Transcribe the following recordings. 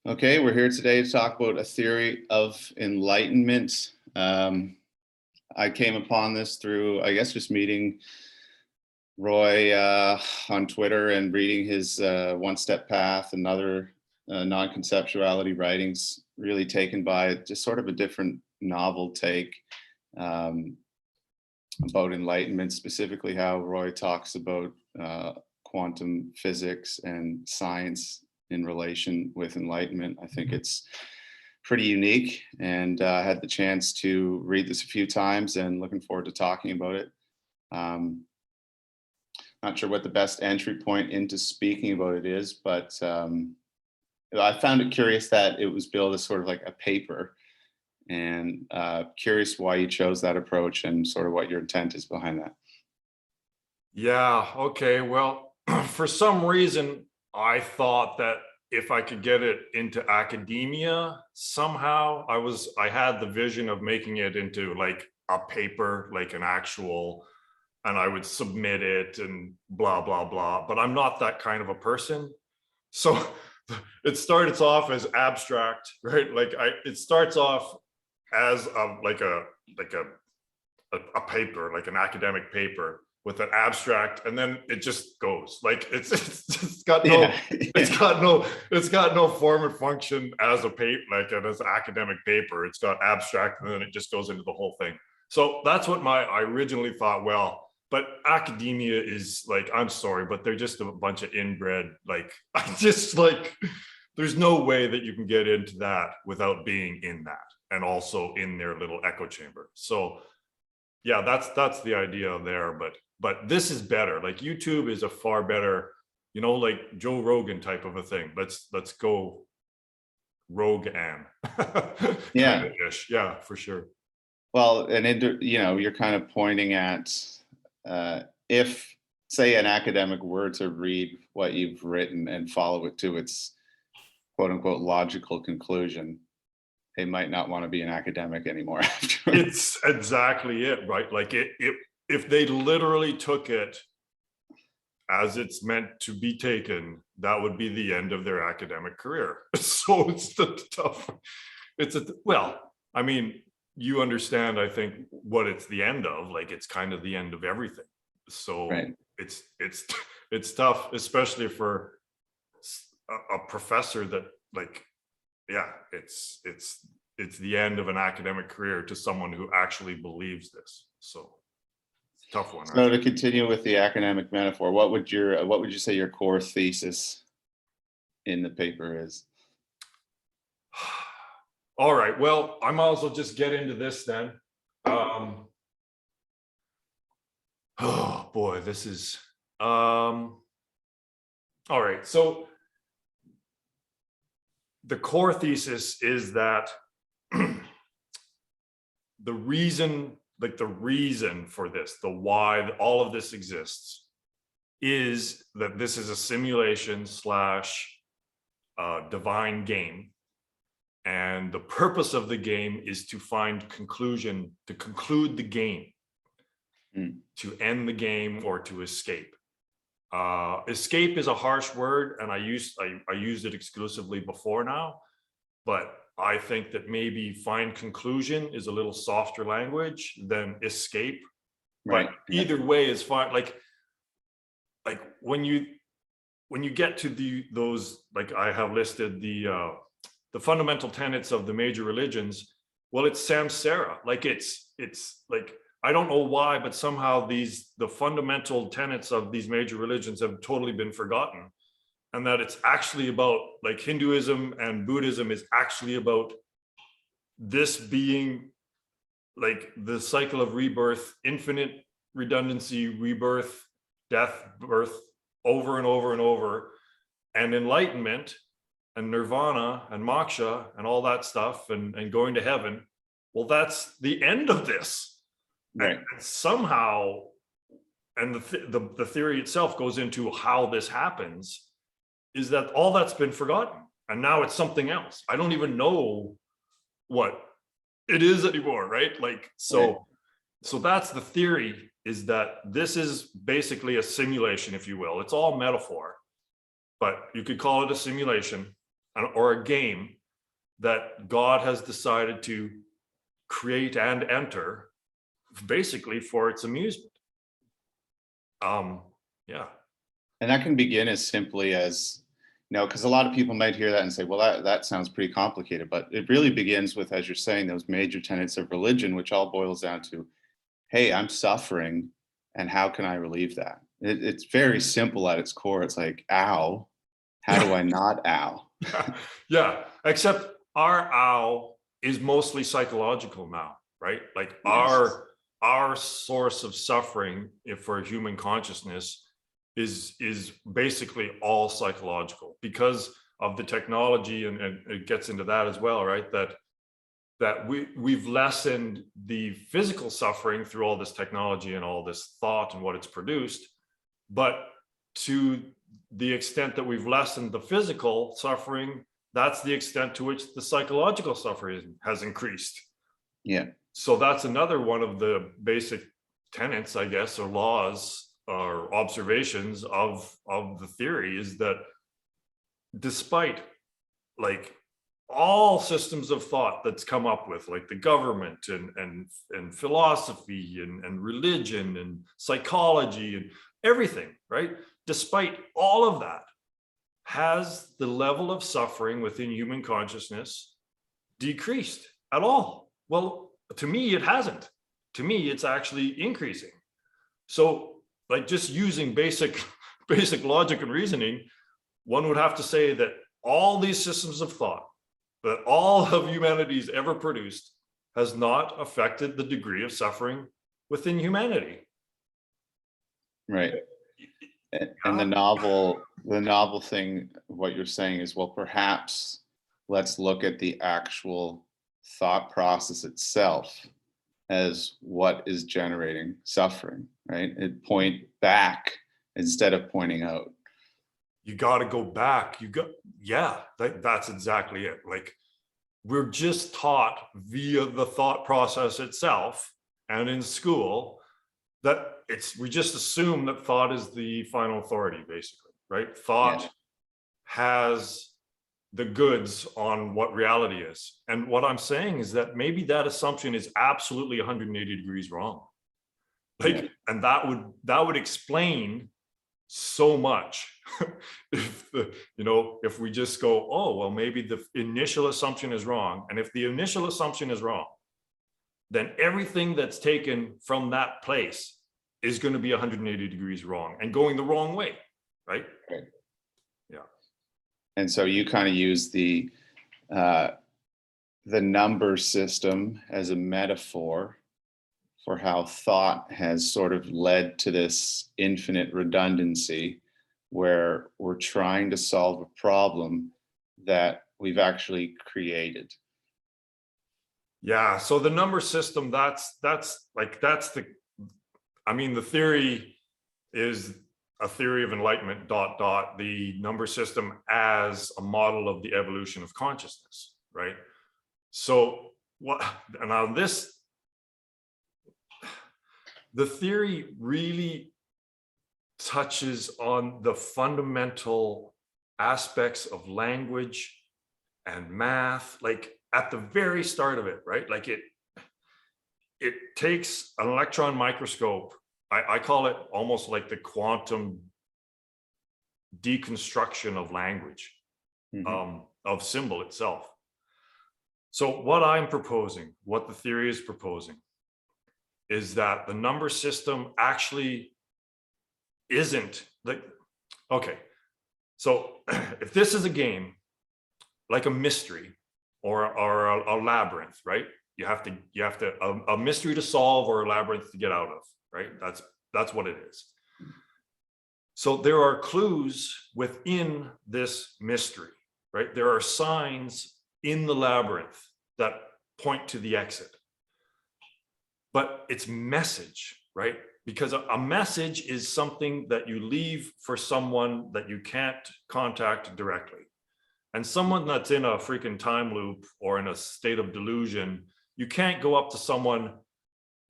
Okay, we're here today to talk about a theory of enlightenment. I came upon this through, I guess, just meeting Roy on Twitter and reading his One Step Path and other non-conceptuality writings, really taken by just sort of a different novel take um, about enlightenment, specifically how Roy talks about quantum physics and science in relation with enlightenment. I think it's pretty unique, and I had the chance to read this a few times and looking forward to talking about it. Not sure what the best entry point into speaking about it is, but I found it curious that it was billed as sort of like a paper, and curious why you chose that approach and sort of what your intent is behind that. Yeah, okay. Well, for some reason, I thought that if I could get it into academia somehow, I had the vision of making it into like a paper, like an actual, and I would submit it and blah, blah, blah. But I'm not that kind of a person. So it starts off as abstract, right? It starts off as a paper, like an academic paper with an abstract, and then it just goes like it's just got no it's got no form and function as a paper, like as an academic paper. It's got abstract, and then it just goes into the whole thing. So that's what I originally thought. Well, but academia is like, I'm sorry, but they're just a bunch of inbred, like I just like, there's no way that you can get into that without being in that and also in their little echo chamber. So yeah, that's the idea there. But this is better. Like YouTube is a far better, like Joe Rogan type of a thing. Let's go Rogan. Yeah. Ish. Yeah, for sure. Well, and you're kind of pointing at if, say, an academic were to read what you've written and follow it to its quote unquote logical conclusion, they might not want to be an academic anymore after. It's exactly it, right? Like if they literally took it as it's meant to be taken, that would be the end of their academic career. So it's tough. Well, I mean, you understand, I think, what it's the end of. Like, it's kind of the end of everything. So right. it's tough, especially for a professor that, like, yeah, it's the end of an academic career to someone who actually believes this. So it's a tough one. So to continue with the academic metaphor, what would you say your core thesis in the paper is? All right, well, I might as well just get into this then. Oh boy, this is all right. So the core thesis is that the reason for this, the why all of this exists, is that this is a simulation slash divine game. And the purpose of the game is to find conclusion, to conclude the game, to end the game, or to escape. Escape is a harsh word, and I used it exclusively before now, but I think that maybe find conclusion is a little softer language than escape. Right. But either way is fine. Like when you get to those, like I have listed the fundamental tenets of the major religions. Well, it's samsara. Like it's like, I don't know why, but somehow the fundamental tenets of these major religions have totally been forgotten. And that it's actually about, like, Hinduism and Buddhism is actually about this being like the cycle of rebirth, infinite redundancy, rebirth, death, birth, over and over and over. And enlightenment and nirvana and moksha and all that stuff and going to heaven. Well, that's the end of this. Right. And somehow, and the theory itself goes into how this happens, is that all that's been forgotten. And now it's something else. I don't even know what it is anymore, right? Like, so that's the theory, is that this is basically a simulation, if you will. It's all metaphor, but you could call it a simulation. or a game that God has decided to create and enter basically for its amusement. Yeah. And that can begin as simply as, because a lot of people might hear that and say, well, that sounds pretty complicated, but it really begins with, as you're saying, those major tenets of religion, which all boils down to, hey, I'm suffering, and how can I relieve that? It's very simple at its core. It's like, ow, how do I not ow? Yeah, except our ow is mostly psychological now, right? Like Yes. our source of suffering for human consciousness is basically all psychological because of the technology, and it gets into that as well, right? That we've lessened the physical suffering through all this technology and all this thought and what it's produced, but to the extent that we've lessened the physical suffering, that's the extent to which the psychological suffering has increased. Yeah. So that's another one of the basic tenets, I guess, or laws or observations of the theory, is that despite like all systems of thought that's come up with, like the government and philosophy and religion and psychology and everything, right? Despite all of that, has the level of suffering within human consciousness decreased at all? Well, to me, it hasn't. To me, it's actually increasing. So, like, just using basic logic and reasoning, one would have to say that all these systems of thought that all of humanity's ever produced has not affected the degree of suffering within humanity. Right. And the novel thing, what you're saying is, well, perhaps let's look at the actual thought process itself as what is generating suffering, right? It point back instead of pointing out. You got to go back. That's exactly it. Like, we're just taught via the thought process itself and in school that we just assume that thought is the final authority, basically, right? Thought has the goods on what reality is. And what I'm saying is that maybe that assumption is absolutely 180 degrees wrong. Like, and that would explain so much if we just go, oh, well, maybe the initial assumption is wrong. And if the initial assumption is wrong, then everything that's taken from that place is going to be 180 degrees wrong and going the wrong way, right? Yeah. And so you kind of use the number system as a metaphor for how thought has sort of led to this infinite redundancy, where we're trying to solve a problem that we've actually created. Yeah. So the number system, the theory is a theory of enlightenment, ... the number system as a model of the evolution of consciousness, right? So the theory really touches on the fundamental aspects of language and math, like at the very start of it, right? Like it takes an electron microscope. I call it almost like the quantum deconstruction of language, of symbol itself. So what I'm proposing, what the theory is proposing, is that the number system actually isn't like, okay, so if this is a game, like a mystery or a labyrinth, right? You have to a mystery to solve or a labyrinth to get out of, right? That's what it is. So there are clues within this mystery, right? There are signs in the labyrinth that point to the exit. But it's message, right? Because a message is something that you leave for someone that you can't contact directly. And someone that's in a freaking time loop or in a state of delusion, you can't go up to someone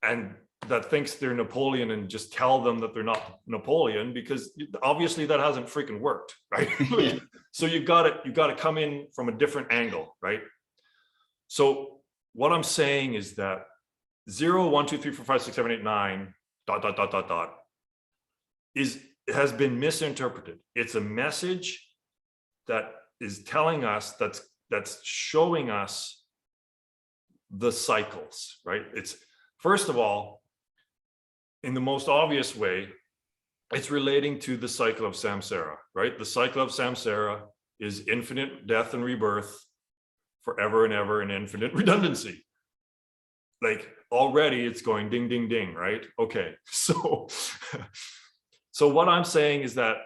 and that thinks they're Napoleon and just tell them that they're not Napoleon, because obviously that hasn't freaking worked, right? Yeah. So you've got to come in from a different angle, right? So what I'm saying is that 0, 1, 2, 3, 4, 5, 6, 7, 8, 9, ... has been misinterpreted. It's a message that is telling us, that's showing us the cycles, right? It's, first of all, in the most obvious way, it's relating to the cycle of samsara, right? The cycle of samsara is infinite death and rebirth, forever and ever, and infinite redundancy. Like, already it's going ding, ding, ding, right? Okay, so what I'm saying is that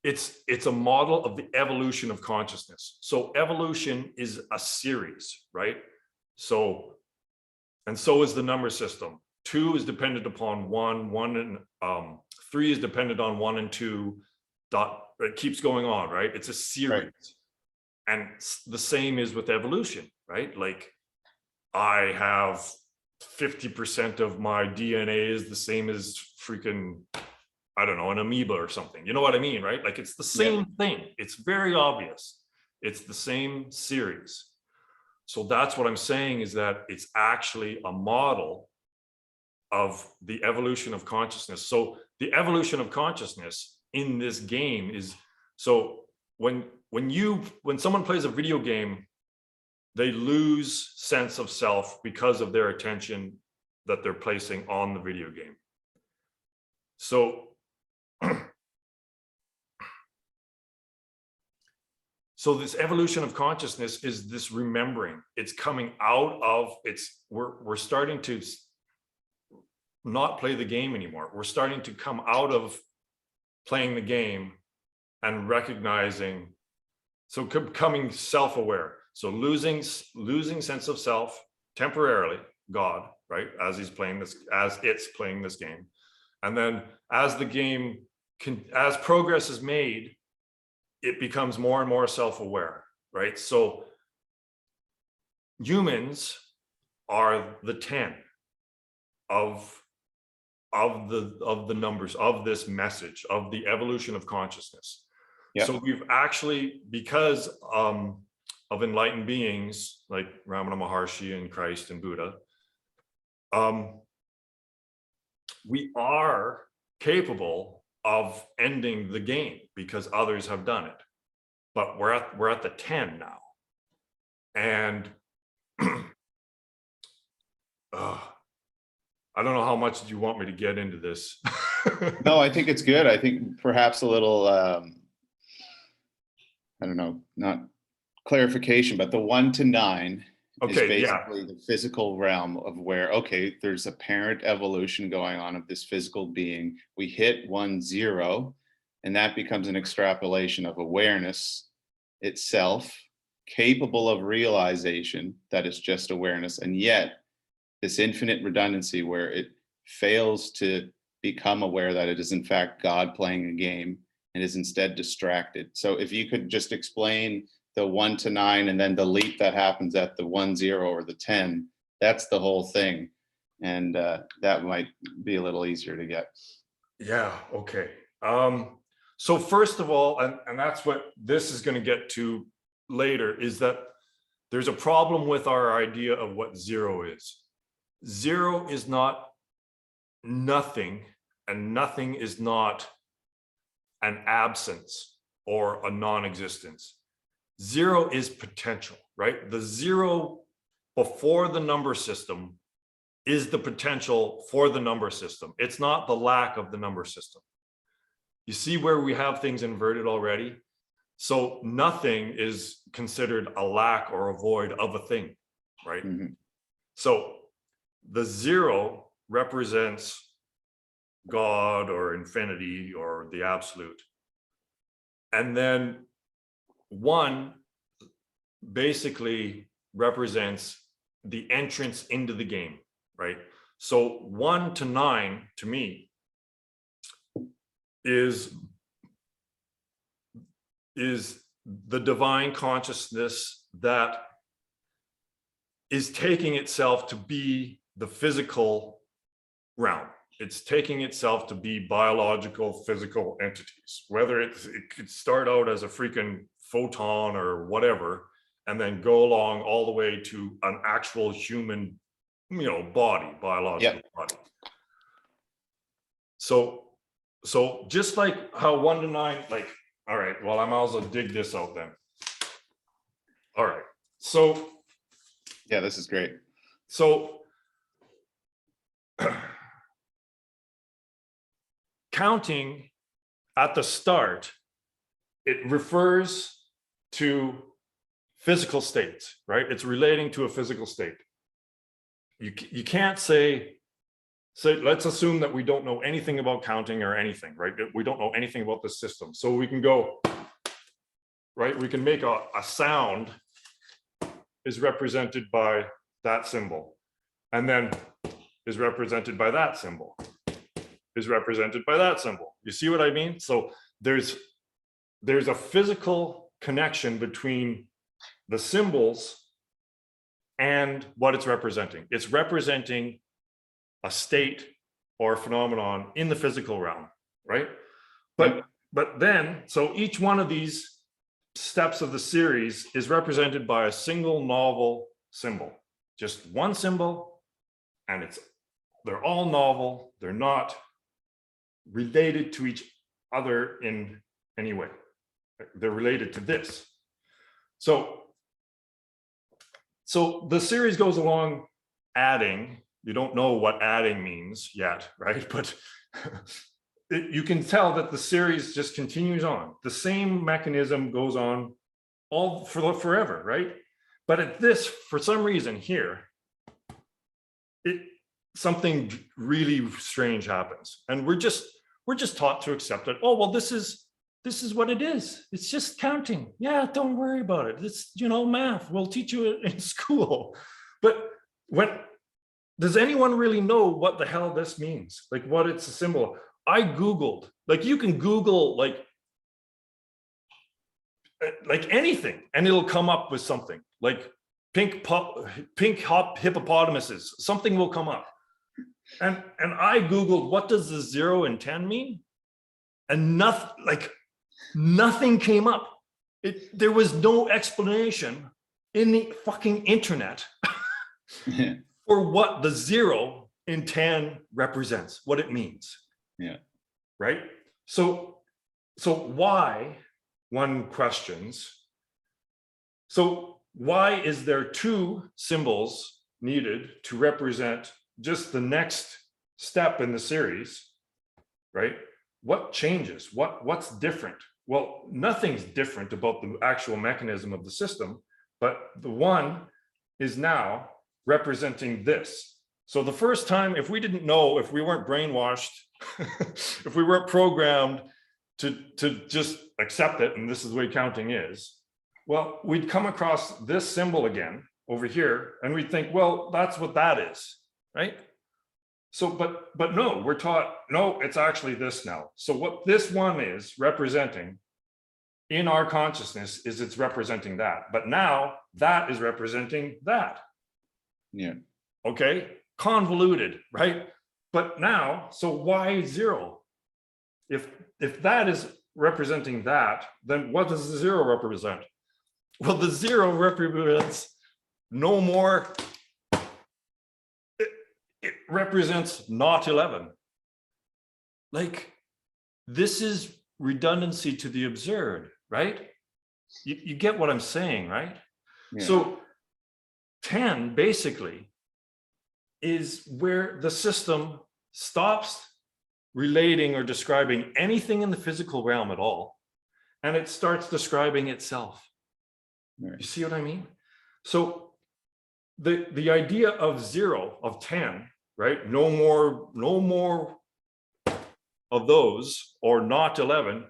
it's a model of the evolution of consciousness. So evolution is a series, right? So, and so is the number system. 2 is dependent upon 1, 1 and 3 is dependent on 1 and 2. It keeps going on, right? It's a series. Right. And the same is with evolution, right? Like, I have 50% of my DNA is the same as freaking, I don't know, an amoeba or something. You know what I mean, right? Like, it's the same thing. It's very obvious. It's the same series. So that's what I'm saying, is that it's actually a model of the evolution of consciousness. So the evolution of consciousness in this game is, so when someone plays a video game, they lose sense of self because of their attention that they're placing on the video game. So so this evolution of consciousness is this remembering. It's coming out of, we're starting to not play the game anymore. We're starting to come out of playing the game and recognizing, so becoming self-aware. So losing sense of self temporarily, God, right? As it's playing this game. And then as the game as progress is made, it becomes more and more self-aware, right? So humans are the 10 of the numbers of this message of the evolution of consciousness. Yep. So we've actually, because of enlightened beings like Ramana Maharshi and Christ and Buddha, we are capable of ending the game because others have done it. But we're at the 10 now. And I don't know how much do you want me to get into this? No, I think it's good. I think perhaps a little, I don't know, not clarification, but the 1 to 9 is basically the physical realm of where, okay, there's apparent evolution going on of this physical being. We hit 1, 0, and that becomes an extrapolation of awareness itself, capable of realization that it's just awareness, and yet this infinite redundancy where it fails to become aware that it is in fact God playing a game and is instead distracted. So if you could just explain the 1 to 9 and then the leap that happens at the 1, 0 or the 10, that's the whole thing. And that might be a little easier to get. Yeah, okay. So first of all, and that's what this is going to get to later, is that there's a problem with our idea of what 0 is. 0 is not nothing, and nothing is not an absence or a non-existence. 0 is potential, right? The 0 before the number system is the potential for the number system. It's not the lack of the number system. You see where we have things inverted already? So nothing is considered a lack or a void of a thing, right? Mm-hmm. So the 0 represents God or infinity or the absolute. And then 1 basically represents the entrance into the game, right? So 1 to 9 to me is the divine consciousness that is taking itself to be the physical realm. It's taking itself to be biological, physical entities, whether it could start out as a freaking photon or whatever, and then go along all the way to an actual human, body, biological body. So just like how 1 to 9, like, all right, well, I might as well dig this out then. All right, so. Yeah, this is great. So counting at the start, it refers to physical states, right? It's relating to a physical state. You can't say, let's assume that we don't know anything about counting or anything, right? We don't know anything about the system. So we can go, right? We can make a sound is represented by that symbol, and then is represented by that symbol, is represented by that symbol. You see what I mean? So there's a physical connection between the symbols and what it's representing. It's representing a state or a phenomenon in the physical realm, right? But then, so each one of these steps of the series is represented by a single novel symbol, just one symbol, and they're all novel. They're not related to each other in any way. They're related to this. So the series goes along adding. You don't know what adding means yet, right? But you can tell that the series just continues on. The same mechanism goes on all forever, right? But at this, for some reason here, something really strange happens, and we're just taught to accept it. Oh, well, this is what it is. It's just counting. Yeah, don't worry about it. It's math. We'll teach you it in school. But does anyone really know what the hell this means? Like what it's a symbol of? I Googled, like you can Google like anything and it'll come up with something like pink hop hippopotamuses, something will come up. And I Googled, what does the 0 and 10 mean? And nothing came up. There was no explanation in the fucking internet for what the 0 in 10 represents, what it means. Yeah. Right. So why, one questions, so why is there 2 symbols needed to represent just the next step in the series, right? What changes? What's different? Well, nothing's different about the actual mechanism of the system, but the one is now representing this. So the first time, if we didn't know, if we weren't brainwashed, if we weren't programmed to just accept it, and this is the way counting is, well, we'd come across this symbol again over here, and we'd think, well, that's what that is, right? So, but no, we're taught, no, it's actually this now. So what this one is representing in our consciousness is it's representing that, but now that is representing that. Yeah. Okay, convoluted, right? But now, so why 0? If that is representing that, then what does the 0 represent? Well, the 0 represents no more. It represents not 11. Like, this is redundancy to the absurd, right? You get what I'm saying, right? Yeah. So 10 basically is where the system stops relating or describing anything in the physical realm at all, and it starts describing itself. Right. You see what I mean? So the idea of 0, of 10, right? No more of those, or not 11,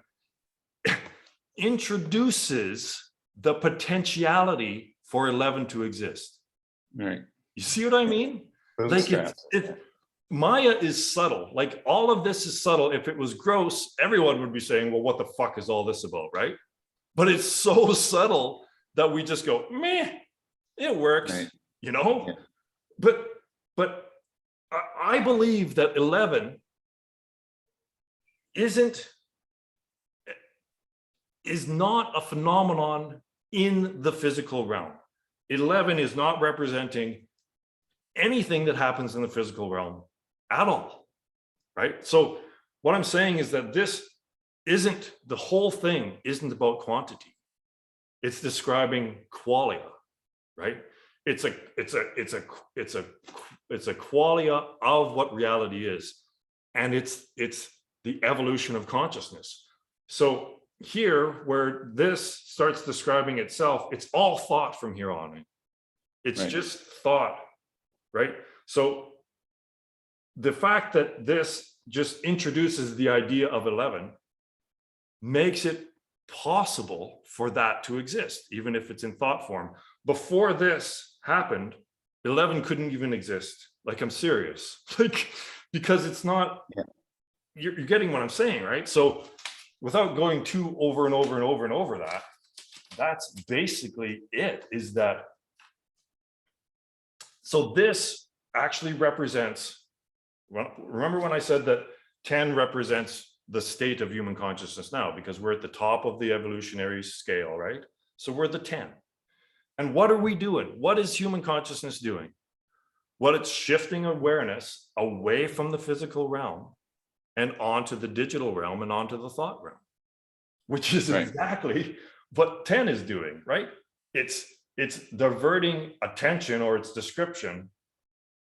introduces the potentiality for 11 to exist. Right. You see what I mean? Like Maya is subtle. Like all of this is subtle. If it was gross, everyone would be saying, well, what the fuck is all this about, right? But it's so subtle that we just go, meh, it works. Right. you know? Yeah. But I believe that 11 is not a phenomenon in the physical realm. 11 is not representing anything that happens in the physical realm at all, right? So what I'm saying is that the whole thing isn't about quantity. It's describing qualia, right? It's a qualia of what reality is. And it's the evolution of consciousness. So here, where this starts describing itself, it's all thought from here on. It's Right. just thought, right? So the fact that this just introduces the idea of 11 makes it possible for that to exist, even if it's in thought form. Before this happened, 11 couldn't even exist. Like, I'm serious. Like, because it's not, Yeah. You're getting what I'm saying, right? So without going too over and over and over and over that, that's basically it, is that, so this actually represents, well, remember when I said that 10 represents the state of human consciousness now, because we're at the top of the evolutionary scale, right? So we're the 10. And what are we doing? What is human consciousness doing? Well, it's shifting awareness away from the physical realm and onto the digital realm and onto the thought realm, which is Right. exactly what 10 is doing, right? It's diverting attention, or its description,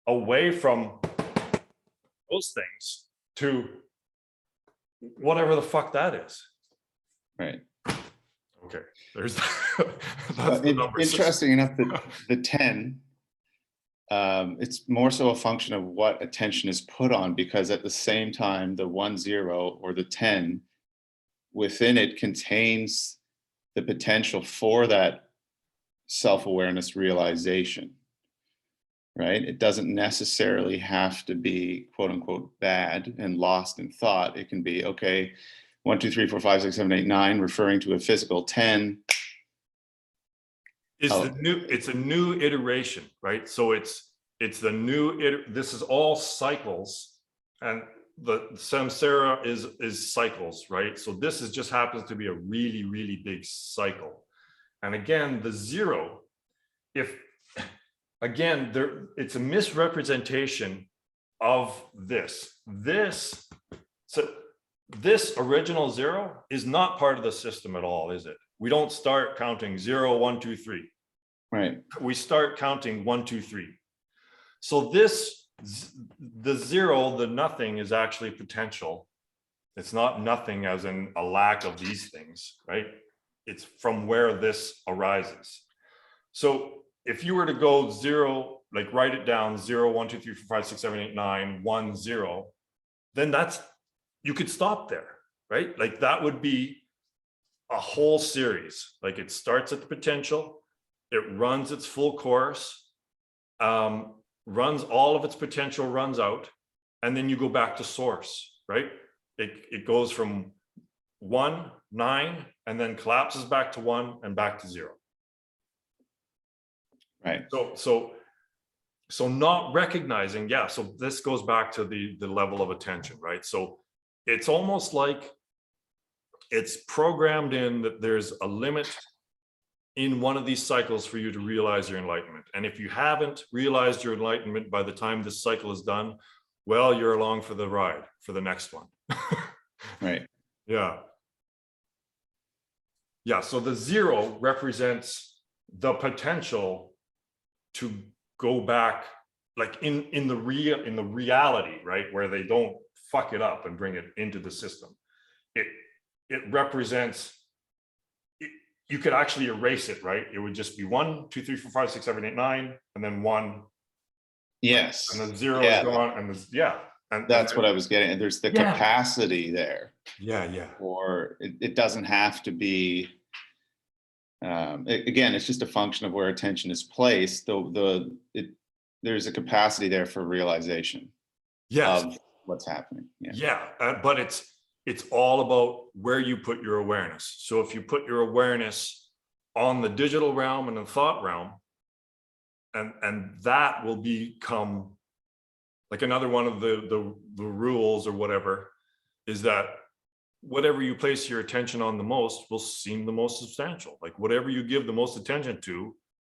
away from those things to whatever the fuck that is. Right. Okay, there's that's the number. Interesting enough that the 10, it's more so a function of what attention is put on, because at the same time, the 1, 0 or the 10 within it contains the potential for that self-awareness realization, right? It doesn't necessarily have to be quote unquote bad and lost in thought. It can be, okay, 1, 2, 3, 4, 5, 6, 7, 8, 9, referring to a physical 10. It's a new iteration, right? So it's the new, this is all cycles, and the samsara is cycles, right? So this is just happens to be a really, really big cycle. And again, the 0, if again, it's a misrepresentation of this. So this original 0 is not part of the system at all, is it? We don't start counting 0, 1, 2, 3. Right. We start counting 1, 2, 3. So the 0, the nothing, is actually potential. It's not nothing as in a lack of these things, right? It's from where this arises. So if you were to go 0, like write it down, 0, 1, 2, 3, 4, 5, 6, 7, 8, 9, 1, 0, then you could stop there, right? Like that would be a whole series. Like it starts at the potential, it runs its full course, runs all of its potential, runs out, and then you go back to source, right? It goes from 1, 9, and then collapses back to 1 and back to 0. Right. So not recognizing, yeah, so this goes back to the level of attention, right? So it's almost like it's programmed in that there's a limit in one of these cycles for you to realize your enlightenment. And if you haven't realized your enlightenment by the time this cycle is done, well, you're along for the ride for the next one. Right. Yeah. Yeah, so the 0 represents the potential to go back, like in the reality, right, where they don't fuck it up and bring it into the system. It represents, you could actually erase it, right? It would just be 1, 2, 3, 4, 5, 6, 7, 8, 9, and then 1. Yes. And then 0 Yeah. is gone, and That's what I was getting at. There's the capacity there. Yeah. Or it doesn't have to be, again, it's just a function of where attention is placed. There's a capacity there for realization of what's happening. But it's all about where you put your awareness. So if you put your awareness on the digital realm and the thought realm, and that will become like another one of the rules or whatever, is that whatever you place your attention on the most will seem the most substantial. Like whatever you give the most attention to,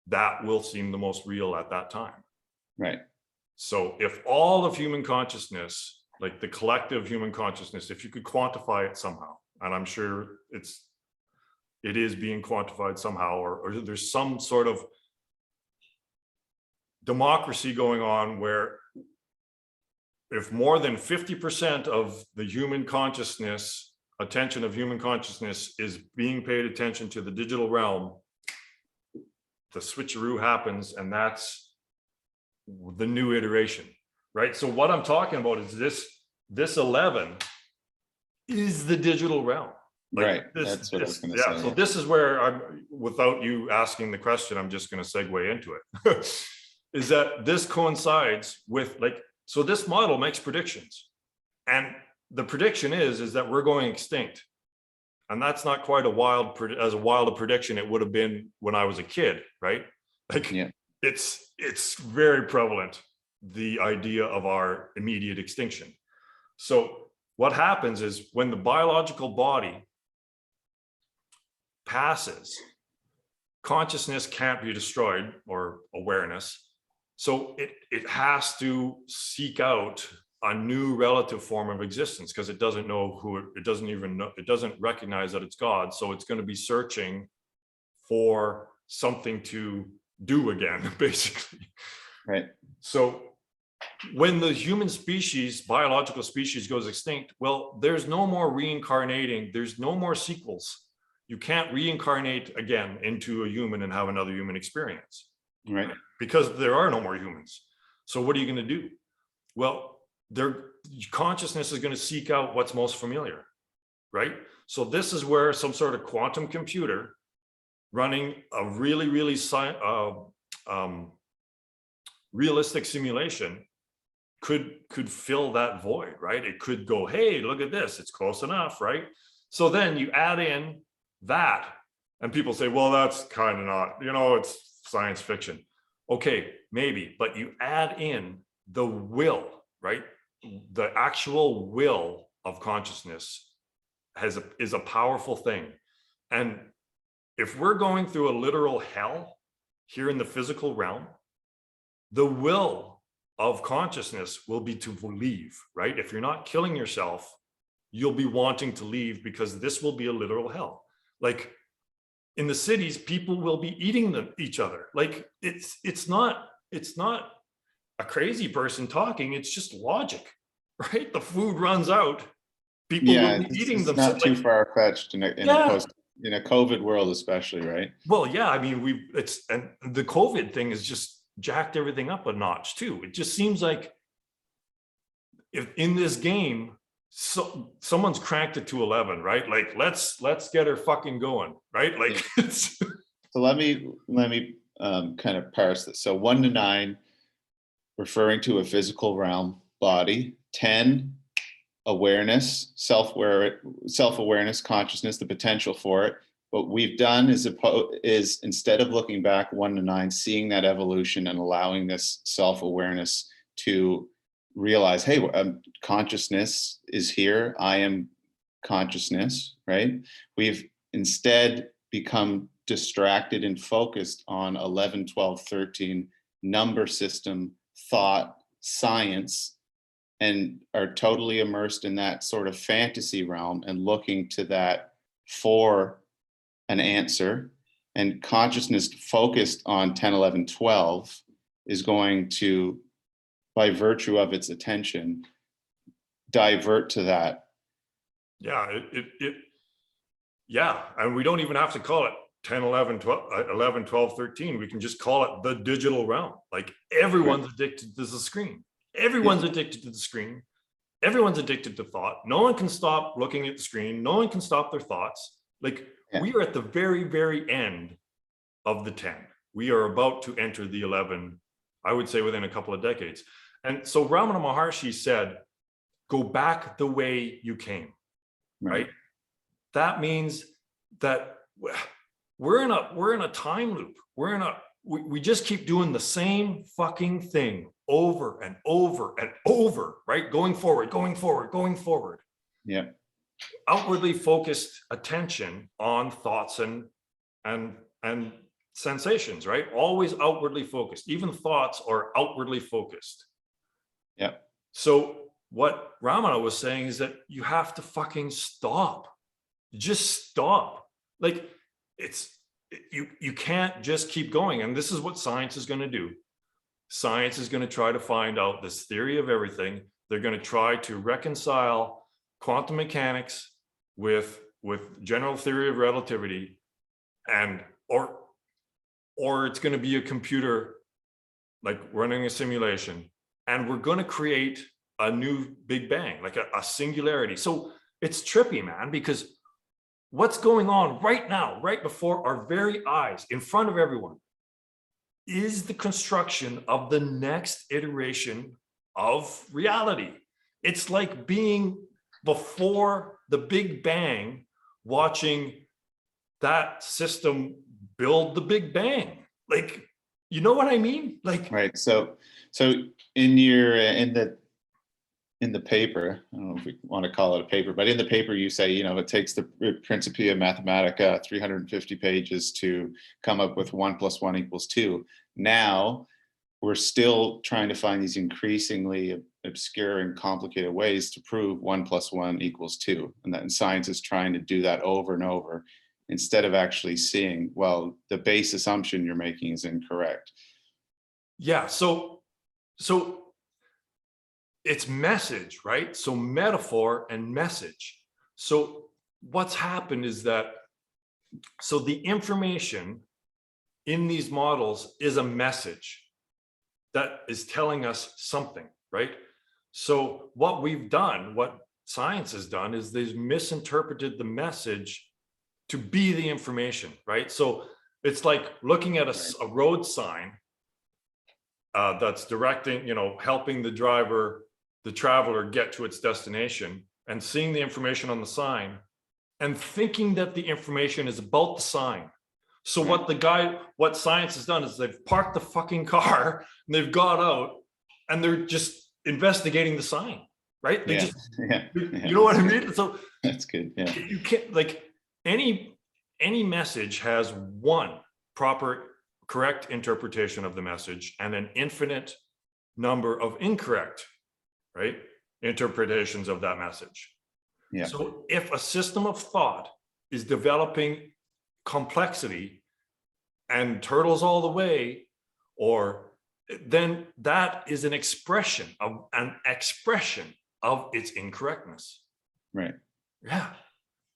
that will seem the most real at that time. Right. So if all of human consciousness, like the collective human consciousness, if you could quantify it somehow, and I'm sure it is being quantified somehow, or there's some sort of democracy going on where if more than 50% of the human consciousness, attention of human consciousness is being paid attention to the digital realm, the switcheroo happens, and that's the new iteration, right? So what I'm talking about is this 11 is the digital realm. Like right. That's what I was going to say. So this is where I'm, without you asking the question, I'm just going to segue into it. Is that this coincides with, like, so this model makes predictions, and the prediction is that we're going extinct, and that's not quite as wild a prediction it would have been when I was a kid, right? Like, yeah. It's very prevalent, the idea of our immediate extinction. So what happens is when the biological body passes, consciousness can't be destroyed, or awareness. So it has to seek out a new relative form of existence, because it doesn't know who it doesn't even know, it doesn't recognize that it's God. So it's going to be searching for something to do again, basically. Right. So when the human species, biological species, goes extinct, well, there's no more reincarnating, there's no more sequels. You can't reincarnate again into a human and have another human experience. Right. Because there are no more humans. So what are you going to do? Well, their consciousness is going to seek out what's most familiar, right? So this is where some sort of quantum computer running a really, really realistic simulation could fill that void, right? It could go, hey, look at this, it's close enough, right? So then you add in that, and people say, well, that's kind of not, it's science fiction. Okay, maybe, but you add in the will, right? The actual will of consciousness is a powerful thing. And if we're going through a literal hell here in the physical realm, the will of consciousness will be to leave, right? If you're not killing yourself, you'll be wanting to leave, because this will be a literal hell. Like, in the cities, people will be eating each other. Like, it's not a crazy person talking. It's just logic, right? The food runs out. People will be eating them. It's not too far-fetched in a COVID world, especially, right? Well, yeah. I mean, and the COVID thing has just jacked everything up a notch too. It just seems like if in this game, so someone's cranked it to 11, right? Like, let's get her fucking going, right? Like, yeah. So let me kind of parse this. So 1 to 9, referring to a physical realm, body. 10, awareness, self-awareness, consciousness, the potential for it. What we've done is instead of looking back 1 to 9, seeing that evolution and allowing this self-awareness to realize, hey, consciousness is here. I am consciousness, right? We've instead become distracted and focused on 11, 12, 13 number system, thought, science, and are totally immersed in that sort of fantasy realm and looking to that for an answer. And consciousness focused on 10, 11, 12 is going to, by virtue of its attention, divert to that. Yeah, yeah. And we don't even have to call it 10, 11, 12, 13. We can just call it the digital realm. Like, everyone's addicted to the screen. Everyone's addicted to the screen. Everyone's addicted to thought. No one can stop looking at the screen. No one can stop their thoughts. Like, we are at the very, very end of the 10. We are about to enter the 11, I would say, within a couple of decades. And so Ramana Maharshi said, go back the way you came, right? That means that we're in a time loop. We're we just keep doing the same fucking thing over and over and over, right? Going forward, going forward, going forward. Yeah. Outwardly focused attention on thoughts and sensations, right? Always outwardly focused. Even thoughts are outwardly focused. Yeah. So what Ramana was saying is that you have to fucking stop. Just stop. Like you can't just keep going. And this is what science is going to do. Science is going to try to find out this theory of everything. They're going to try to reconcile quantum mechanics with general theory of relativity, and or it's going to be a computer like running a simulation, and we're going to create a new Big Bang, like a singularity. So it's trippy, man, because what's going on right now, right before our very eyes, in front of everyone, is the construction of the next iteration of reality. It's like being before the Big Bang, watching that system build the Big Bang. Like, you know what I mean? Like, right. So in your in the paper, I don't know if we want to call it a paper, but in the paper you say, it takes the Principia Mathematica 350 pages to come up with 1 + 1 = 2. Now we're still trying to find these increasingly obscure and complicated ways to prove 1 + 1 = 2. And science is trying to do that over and over, instead of actually seeing, well, the base assumption you're making is incorrect. yeah, so it's message, right? So metaphor and message. So what's happened is that, so the information in these models is a message that is telling us something, right? So what we've done, what science has done, is they've misinterpreted the message to be the information, right? So it's like looking at a road sign that's directing, helping the traveler get to its destination, and seeing the information on the sign and thinking that the information is about the sign. So what science has done is they've parked the fucking car and they've got out and they're just investigating the sign, right? They you know what I mean? So that's good. Yeah. You can't, like, any message has one proper, correct interpretation of the message and an infinite number of incorrect, right, interpretations of that message. Yeah. So if a system of thought is developing complexity and turtles all the way, then that is an expression of its incorrectness. Right. Yeah.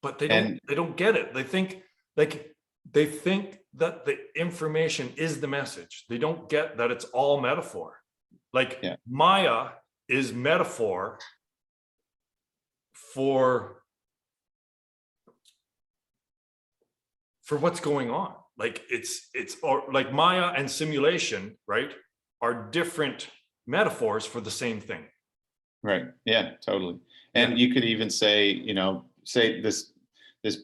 But they don't get it. They think that the information is the message. They don't get that it's all metaphor. Like, Maya is metaphor for what's going on. Like, it's or like Maya and simulation, right, are different metaphors for the same thing. Right. Yeah, totally. And you could even say, say this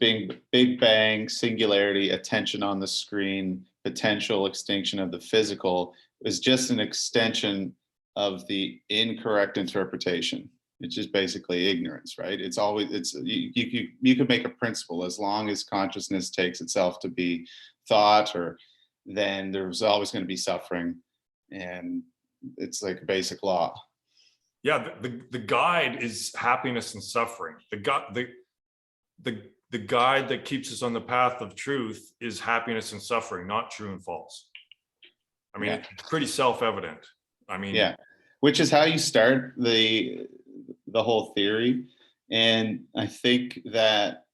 Big Bang, singularity, attention on the screen, potential extinction of the physical is just an extension of the incorrect interpretation. It's just basically ignorance, right? It's always, you could make a principle: as long as consciousness takes itself to be thought, or then there's always going to be suffering. And it's like a basic law. Yeah, the guide is happiness and suffering. The guide that keeps us on the path of truth is happiness and suffering, not true and false. I mean, it's pretty self-evident. I mean, which is how you start the whole theory. And I think that,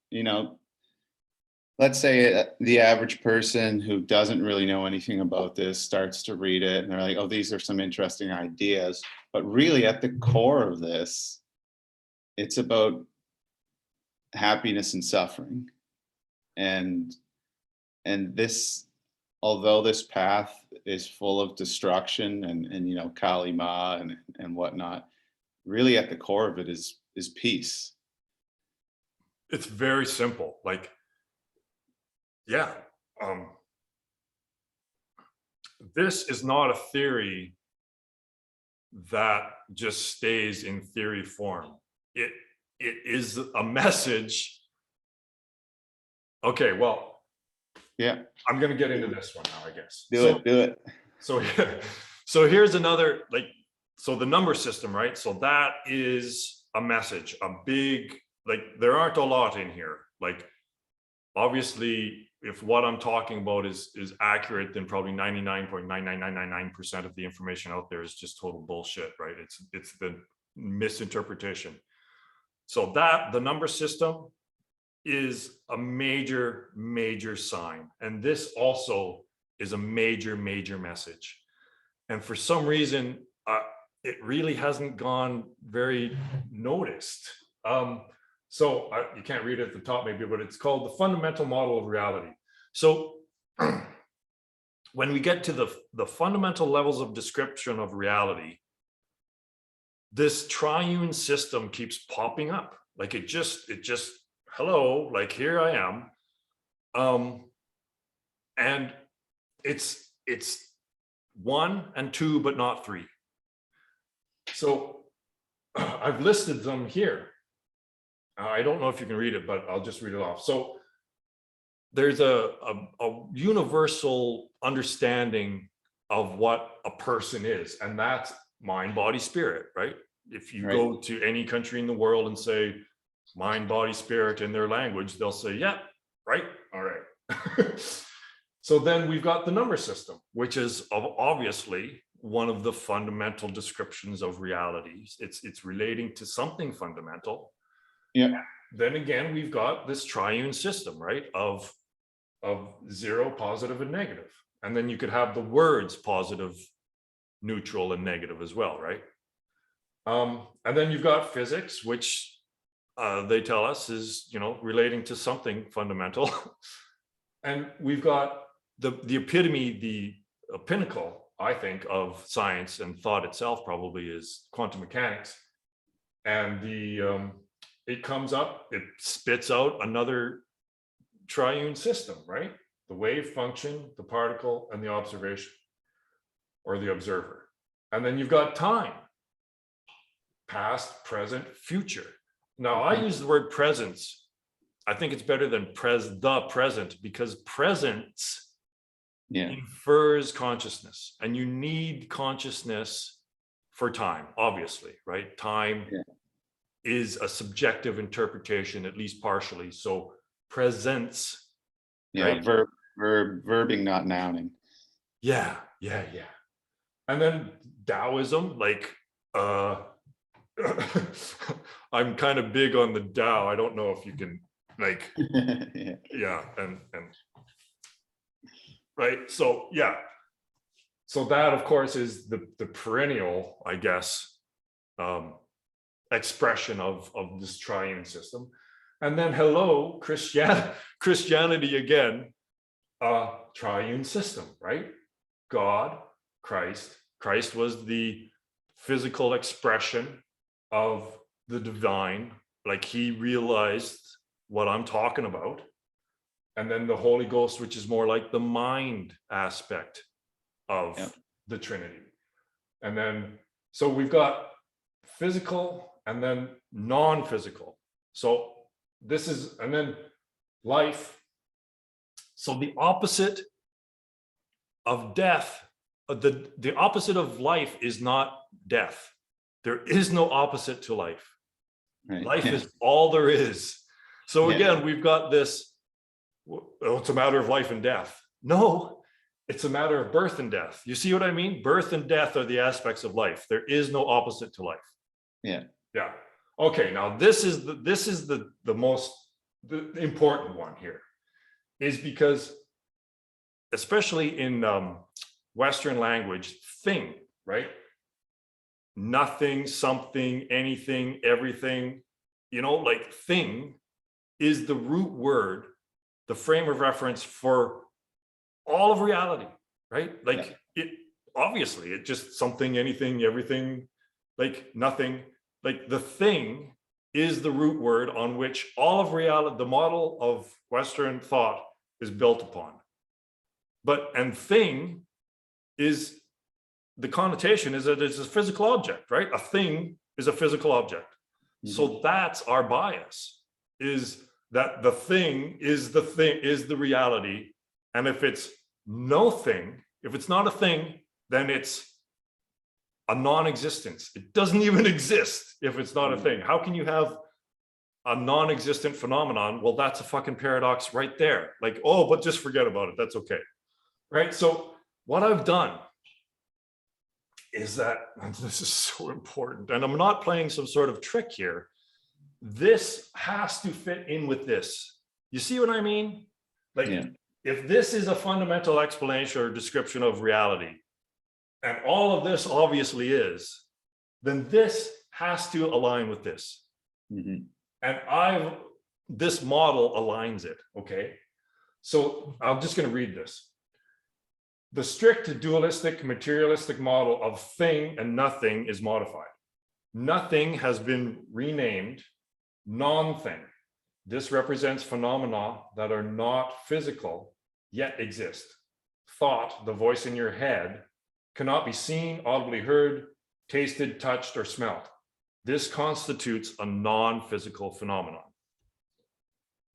let's say the average person who doesn't really know anything about this starts to read it and they're like, oh, these are some interesting ideas. But really at the core of this, it's about happiness and suffering. And this, although this path is full of destruction and Kali Ma and whatnot, really at the core of it is peace. It's very simple. Like, this is not a theory that just stays in theory form. It is a message. Okay, well, Yeah, I'm going to get into this one now, I guess. do it. So, so here's another, like, so the number system, right? So that is a message, a big, like, there aren't a lot in here. Like, obviously, if what I'm talking about is accurate, then probably 99.99999% of the information out there is just total bullshit, right? It's the misinterpretation. So that the number system is a major sign, and this also is a major message. And for some reason, it really hasn't gone very noticed. So you can't read it at the top maybe, but it's called the fundamental model of reality. So when we get to the fundamental levels of description of reality, this triune system keeps popping up. Like it just, hello, like here I am. And it's 1 and 2, but not 3. So I've listed them here. I don't know if you can read it, but I'll just read it off. So there's a universal understanding of what a person is, and that's mind, body, spirit, right? If you go to any country in the world and say mind, body, spirit in their language, they'll say, yeah, right, all right. So then we've got the number system, which is obviously one of the fundamental descriptions of reality. It's relating to something fundamental. Yeah. Then again, we've got this triune system, right? Of 0, positive, and negative. And then you could have the words positive, neutral, and negative as well, right? And then you've got physics, which they tell us is, relating to something fundamental. And we've got the epitome, the pinnacle, I think, of science and thought itself probably is quantum mechanics. And it comes up, it spits out another triune system, right? The wave function, the particle, and the observation, or the observer. And then you've got time, past, present, future. Now, I use the word presence. I think it's better than the present, because presence infers consciousness, and you need consciousness for time, obviously, right? Time is a subjective interpretation, at least partially. So presence, right? Verbing, not nouning. Yeah. And then Taoism, like I'm kind of big on the Tao. I don't know if you can, like, and right. So so that, of course, is the perennial, I guess, expression of this triune system. And then hello, Christianity again, triune system, right? God, Christ was the physical expression of the divine, like he realized what I'm talking about. And then the Holy Ghost, which is more like the mind aspect of the Trinity. And then, so we've got physical and then non-physical. So this is, and then life. So the opposite of death, the opposite of life is not death. There is no opposite to life. Right. Life is all there is. So again, we've got this, well, it's a matter of life and death. No, it's a matter of birth and death. You see what I mean? Birth and death are the aspects of life. There is no opposite to life. Yeah. Okay, now this is the most important one here, is because especially in Western language, thing, right? Nothing, something, anything, everything, like thing is the root word, the frame of reference for all of reality, right? Like it, obviously, it just something, anything, everything, like nothing, like the thing is the root word on which all of reality, the model of Western thought is built upon. And thing is the connotation is that it's a physical object, right? A thing is a physical object. So that's our bias, is that the thing is the reality. And if it's no thing, if it's not a thing, then it's a non-existence. It doesn't even exist if it's not a thing. How can you have a non-existent phenomenon? Well, that's a fucking paradox right there. Like, oh, but just forget about it. That's okay. Right? So what I've done is that, and this is so important, and I'm not playing some sort of trick here. This has to fit in with this. You see what I mean? Like, if this is a fundamental explanation or description of reality, and all of this obviously is, then this has to align with this. And this model aligns it, okay? So I'm just gonna read this. The strict dualistic materialistic model of thing and nothing is modified. Nothing has been renamed non-thing. This represents phenomena that are not physical, yet exist. Thought, the voice in your head, cannot be seen, audibly heard, tasted, touched, or smelled. This constitutes a non-physical phenomenon.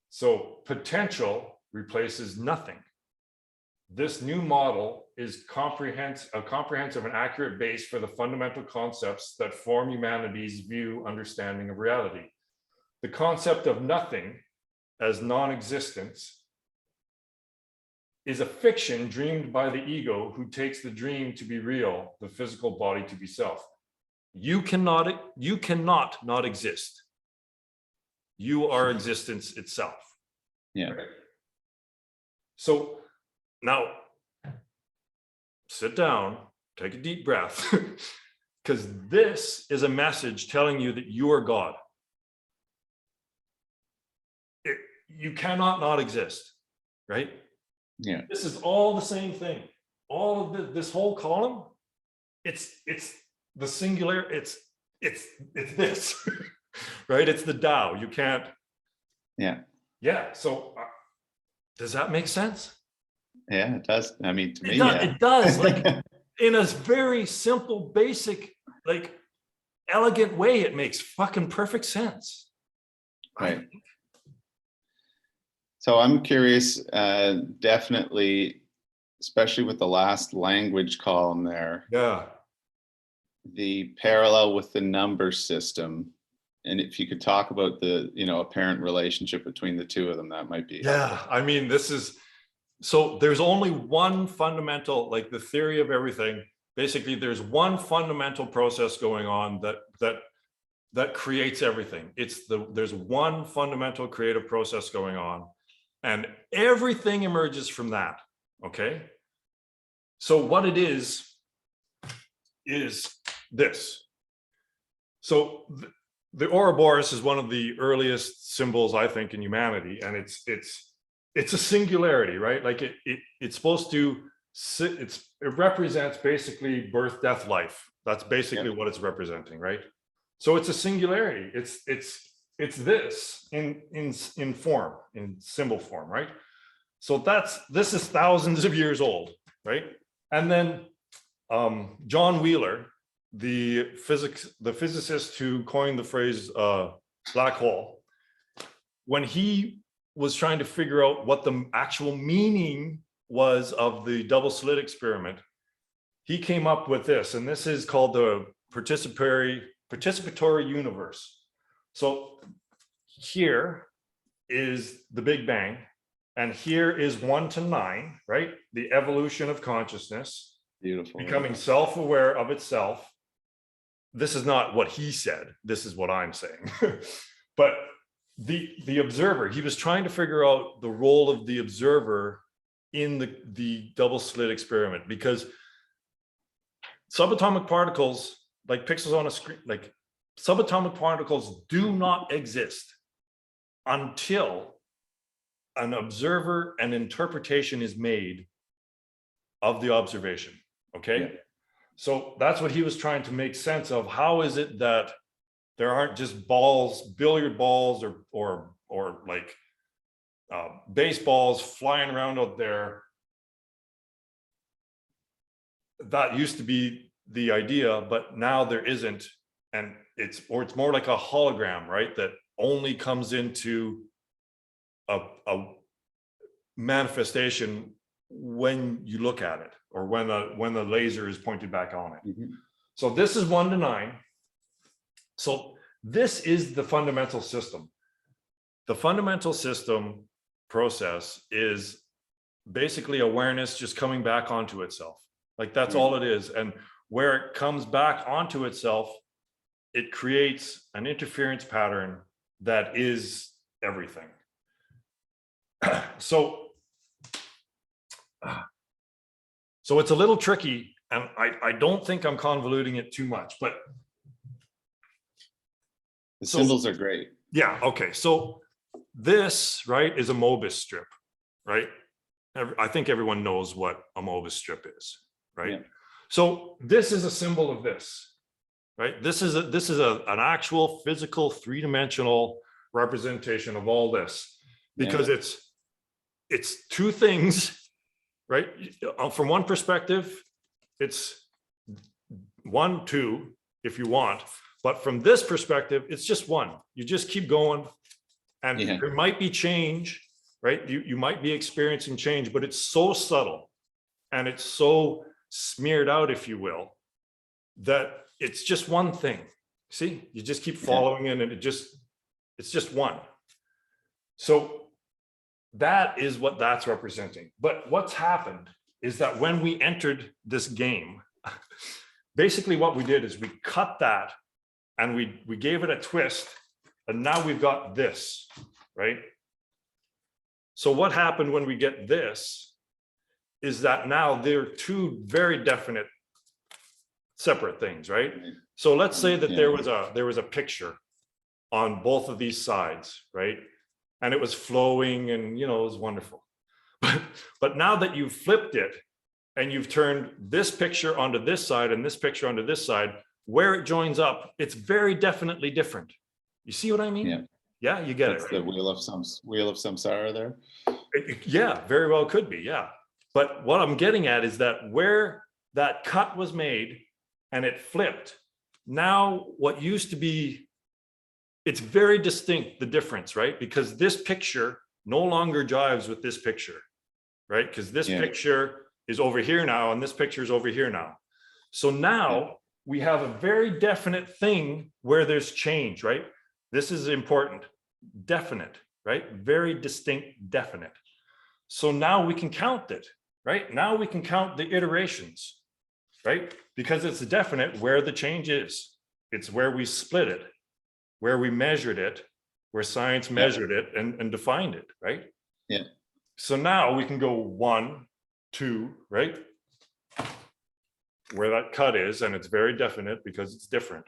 So potential replaces nothing. This new model is a comprehensive and accurate base for the fundamental concepts that form humanity's understanding of reality. The concept of nothing as non-existence is a fiction dreamed by the ego who takes the dream to be real, the physical body to be self. You cannot not exist. You are existence itself. Yeah. Right? So now sit down, take a deep breath, because this is a message telling you that you are God. You cannot not exist, right? Yeah. This is all the same thing. All of this whole column, it's the singular, it's this, right? It's the Tao. You can't. Yeah. So does that make sense? Yeah, it does. I mean, to me, it does. Like in a very simple, basic, like elegant way, it makes fucking perfect sense. Right. So I'm curious, definitely, especially with the last language column there. Yeah. The parallel with the number system. And if you could talk about the, apparent relationship between the two of them, that might be helpful. I mean, so there's only one fundamental, like the theory of everything. Basically, there's one fundamental process going on that creates everything. There's one fundamental creative process going on, and everything emerges from that. Okay. So what it is this. So the Ouroboros is one of the earliest symbols, I think, in humanity, and it's a singularity, right? Like it's supposed to it represents basically birth, death, life. That's basically what it's representing, right? So it's a singularity. It's this in form, in symbol form, right? So this is thousands of years old, right? And then John Wheeler, the physicist who coined the phrase black hole, when he was trying to figure out what the actual meaning was of the double slit experiment, he came up with this, and this is called the participatory universe. So here is the Big Bang, and here is 1 to 9, right? The evolution of consciousness. Beautiful. Becoming self-aware of itself. This is not what he said. This is what I'm saying. But the observer, he was trying to figure out the role of the observer in the double slit experiment, because subatomic particles, like pixels on a screen, like subatomic particles do not exist until an observer and interpretation is made of the observation. Okay. Yeah. So that's what he was trying to make sense of. How is it that there aren't just balls, billiard balls, or like baseballs flying around out there that used to be the idea, but now there isn't. And it's more like a hologram, right? That only comes into a manifestation when you look at it, or when the laser is pointed back on it. Mhm. So this is 1 to 9. So this is the fundamental system. The fundamental system process is basically awareness just coming back onto itself. Like that's all it is. And where it comes back onto itself, it creates an interference pattern that is everything. So it's a little tricky, and I don't think I'm convoluting it too much, but The symbols are great. yeah, okay. So this, right, is a Mobius strip, right? I think everyone knows what a Mobius strip is, right? Yeah. So this is a symbol of this, right? This is an actual physical 3-dimensional representation of all this, because it's two things, right? From one perspective, it's 1, 2, if you want, but from this perspective, it's just 1. You just keep going, and there might be change, right? You might be experiencing change, but it's so subtle and it's so smeared out, if you will, that it's just one thing. See, you just keep following in, and it's just 1. So that is what that's representing. But what's happened is that when we entered this game, basically what we did is we cut that and we gave it a twist, and now we've got this, right? So what happened when we get this is that now they're two very definite separate things, right? So let's say that there was a picture on both of these sides, right? And it was flowing, and it was wonderful. But now that you've flipped it and you've turned this picture onto this side and this picture onto this side, where it joins up, it's very definitely different. You see what I mean? Yeah, you get it. Right? The wheel of samsara there. Yeah, very well could be. Yeah. But what I'm getting at is that where that cut was made and it flipped, now what used to be, it's very distinct, the difference, right? Because this picture no longer jives with this picture, right? Because this picture is over here now, and this picture is over here now. So now we have a very definite thing where there's change, right? This is important, definite, right? Very distinct, definite. So now we can count it, right? Now we can count the iterations, right? Because it's definite where the change is. It's where we split it, where we measured it, where science measured it and defined it, right? Yeah. So now we can go 1, 2, right? Where that cut is, and it's very definite because it's different.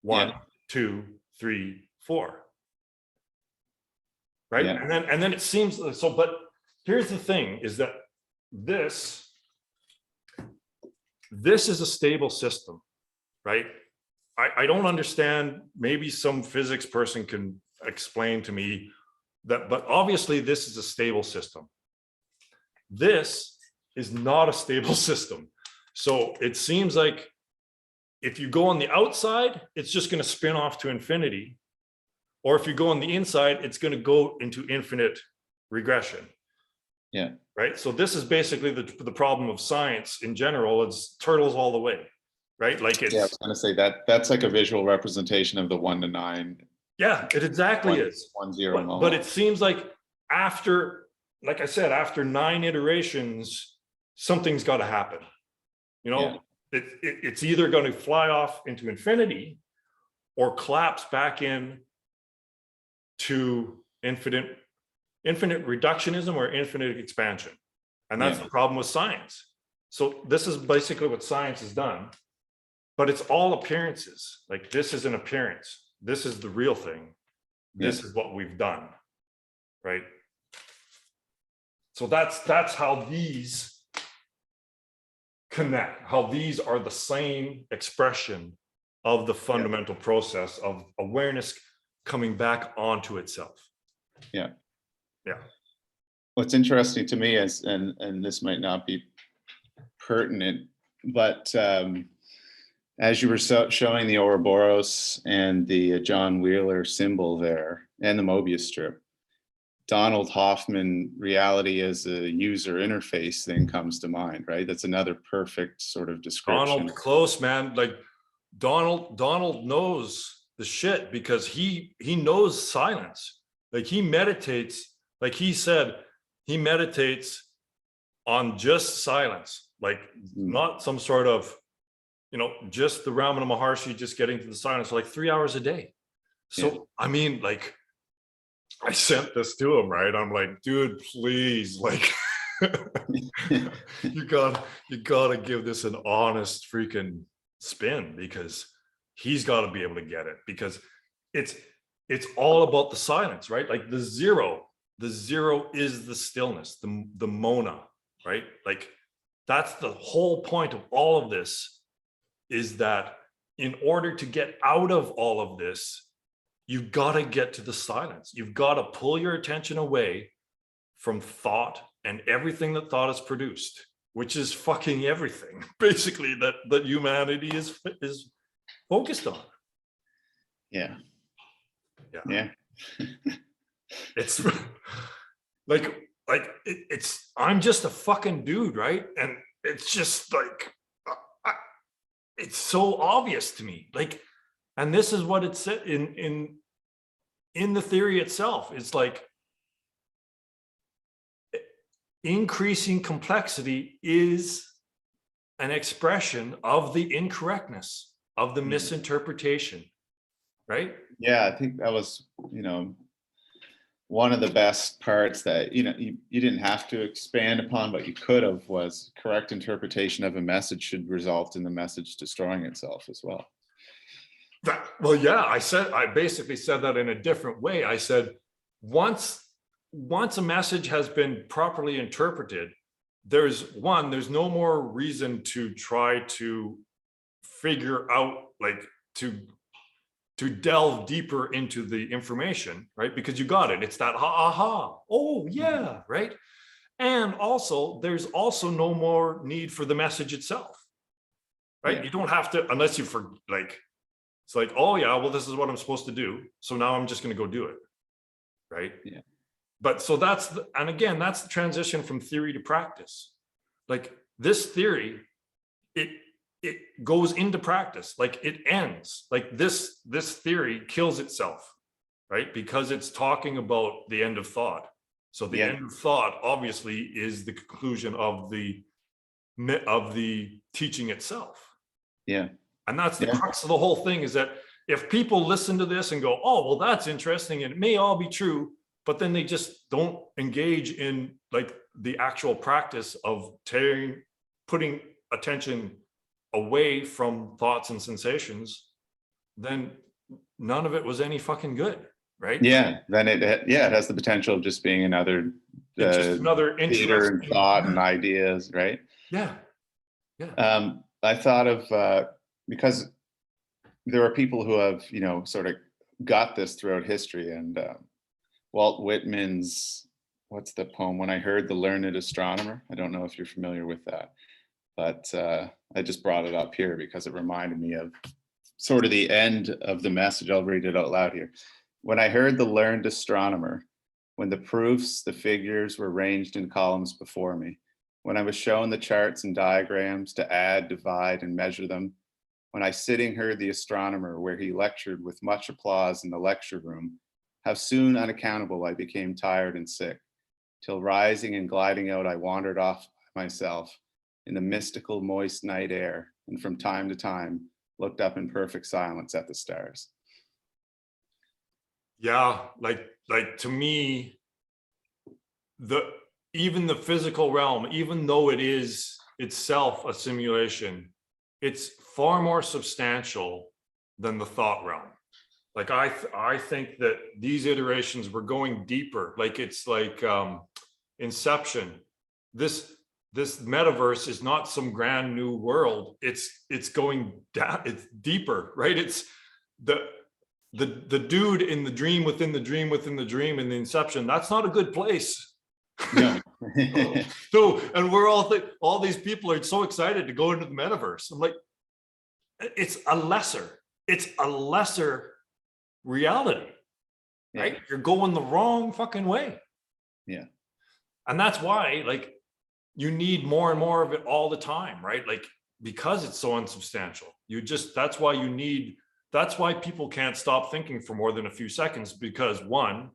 1, 2, 3, 4. Right? Yeah. And then it seems so, but here's the thing, is that this is a stable system, right? I don't understand, maybe some physics person can explain to me that, but obviously this is a stable system. This is not a stable system. So it seems like if you go on the outside, it's just going to spin off to infinity. Or if you go on the inside, it's going to go into infinite regression. Yeah. Right. So this is basically the problem of science in general. It's turtles all the way. Right. Like it's. Yeah, I was going to say that's like a visual representation of the 1 to 9. Yeah, it exactly is. 1, 0. But it seems like after, like I said, after 9 iterations, something's got to happen. It's either going to fly off into infinity or collapse back in to infinite reductionism or infinite expansion. And that's the problem with science. So this is basically what science has done, but it's all appearances. Like this is an appearance. This is the real thing. This is what we've done, right? So that's how these connect, how these are the same expression of the fundamental process of awareness coming back onto itself. Yeah. Yeah. What's interesting to me is, and this might not be pertinent but as you were showing the Ouroboros and the John Wheeler symbol there and the Mobius strip, Donald Hoffman reality as a user interface thing comes to mind, right? That's another perfect sort of description. Donald close, man. Like Donald knows the shit because he knows silence. Like he meditates, like he said, he meditates on just silence, like not some sort of, you know, just the Ramana Maharshi just getting to the silence for like 3 hours a day. So, I mean, like, I sent this to him, right? I'm like, dude, please, like, you gotta give this an honest freaking spin, because he's got to be able to get it, because it's all about the silence, right? Like the zero is the stillness, the mona, right? Like that's the whole point of all of this, is that in order to get out of all of this, you've got to get to the silence. You've got to pull your attention away from thought and everything that thought has produced, which is fucking everything, basically, that humanity is focused on. Yeah. It's like I'm just a fucking dude, right? And it's just like, it's so obvious to me. Like, and this is what it said in the theory itself. It's like increasing complexity is an expression of the incorrectness, of the misinterpretation, right? Yeah, I think that was, you know, one of the best parts that, you know, you didn't have to expand upon, but you could have, was correct interpretation of a message should result in the message destroying itself as well. Well, yeah, I basically said that in a different way. I said, once a message has been properly interpreted, there's no more reason to try to figure out, like, to delve deeper into the information, right? Because you got it. It's that aha. Oh yeah, right? And also, there's also no more need for the message itself, right? Yeah. You don't have to, unless you it's like, oh yeah, well, this is what I'm supposed to do, so now I'm just going to go do it, right? Yeah. But so that's the transition from theory to practice. Like this theory, it goes into practice, like it ends, like this theory kills itself, right? Because it's talking about the end of thought. So the end of thought obviously is the conclusion of the teaching itself. Yeah. And that's the crux of the whole thing, is that if people listen to this and go, oh, well, that's interesting, and it may all be true, but then they just don't engage in like the actual practice of putting attention away from thoughts and sensations, then none of it was any fucking good, right? Yeah, then it has the potential of just being another just another theater and thought and ideas, right? Yeah. I thought of because there are people who have, you know, sort of got this throughout history, and Walt Whitman's, what's the poem, When I Heard the Learned Astronomer? I don't know if you're familiar with that, but I just brought it up here because it reminded me of sort of the end of the message. I'll read it out loud here. When I heard the learned astronomer, when the proofs, the figures were ranged in columns before me, when I was shown the charts and diagrams to add, divide, and measure them, when I sitting heard the astronomer where he lectured with much applause in the lecture room, how soon unaccountable I became tired and sick, till rising and gliding out I wandered off myself in the mystical moist night air, and from time to time looked up in perfect silence at the stars. Yeah, like to me, even the physical realm, even though it is itself a simulation, it's far more substantial than the thought realm. Like I think that these iterations were going deeper. Like it's like Inception. This metaverse is not some grand new world. It's going down. It's deeper, right? It's the dude in the dream within the dream within the dream in the Inception. That's not a good place. No. No, and we're all these people are so excited to go into the metaverse. I'm like, it's a lesser reality, right? Yeah. You're going the wrong fucking way. Yeah. And that's why, like, you need more and more of it all the time, right? Like, because it's so unsubstantial. That's why people can't stop thinking for more than a few seconds, because one,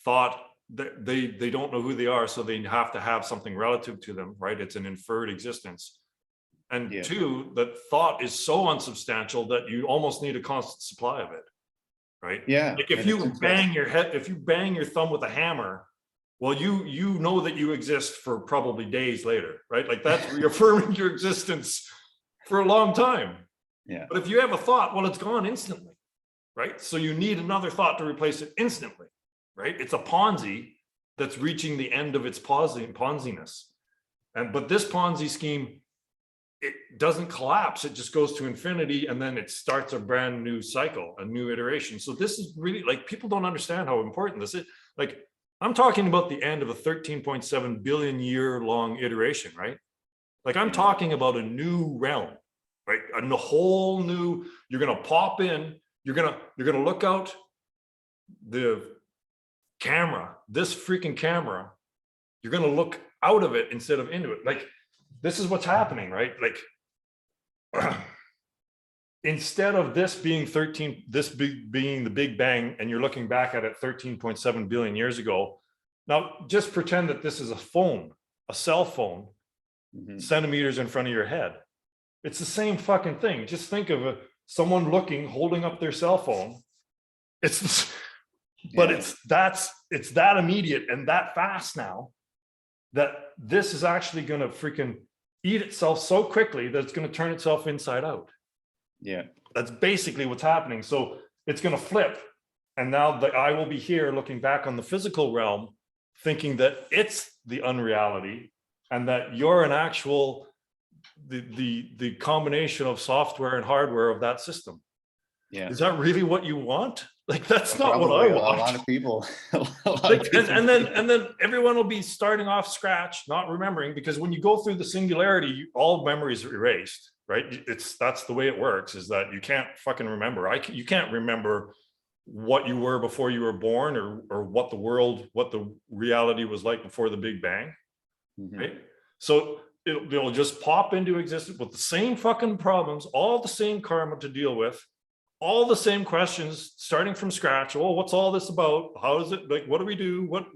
thought that they don't know who they are, so they have to have something relative to them, right? It's an inferred existence. And Yeah. two, that thought is so unsubstantial that you almost need a constant supply of it, right? Yeah. Like if you bang your thumb with a hammer, well, you know that you exist for probably days later, right? Like that's reaffirming your existence for a long time. Yeah. But if you have a thought, well, it's gone instantly, right? So you need another thought to replace it instantly, right? It's a Ponzi that's reaching the end of its Ponziness. But this Ponzi scheme, it doesn't collapse. It just goes to infinity, and then it starts a brand new cycle, a new iteration. So this is really, like, people don't understand how important this is. Like, I'm talking about the end of a 13.7 billion year long iteration, right? Like, I'm talking about a new realm, right? A whole new, you're going to pop in, you're going to look out the camera, this freaking camera, you're going to look out of it instead of into it. Like, this is what's happening, right? Like, instead of this being being the Big Bang, and you're looking back at it 13.7 billion years ago, now just pretend that this is a cell phone, centimeters in front of your head. It's the same fucking thing. Just think of someone holding up their cell phone. It's that immediate and that fast now, that this is actually going to freaking eat itself so quickly that it's going to turn itself inside out. Yeah. That's basically what's happening. So it's going to flip. And now I will be here looking back on the physical realm, thinking that it's the unreality, and that you're an actual, the combination of software and hardware of that system. Yeah. Is that really what you want? Like, that's not what I want. A lot of people. And then everyone will be starting off scratch, not remembering, because when you go through the singularity, all memories are erased, right? That's the way it works, is that you can't fucking remember. You can't remember what you were before you were born, or what the reality was like before the Big Bang, right? So it'll just pop into existence with the same fucking problems, all the same karma to deal with, all the same questions, starting from scratch. Oh, what's all this about? How is it, like, what do we do? What,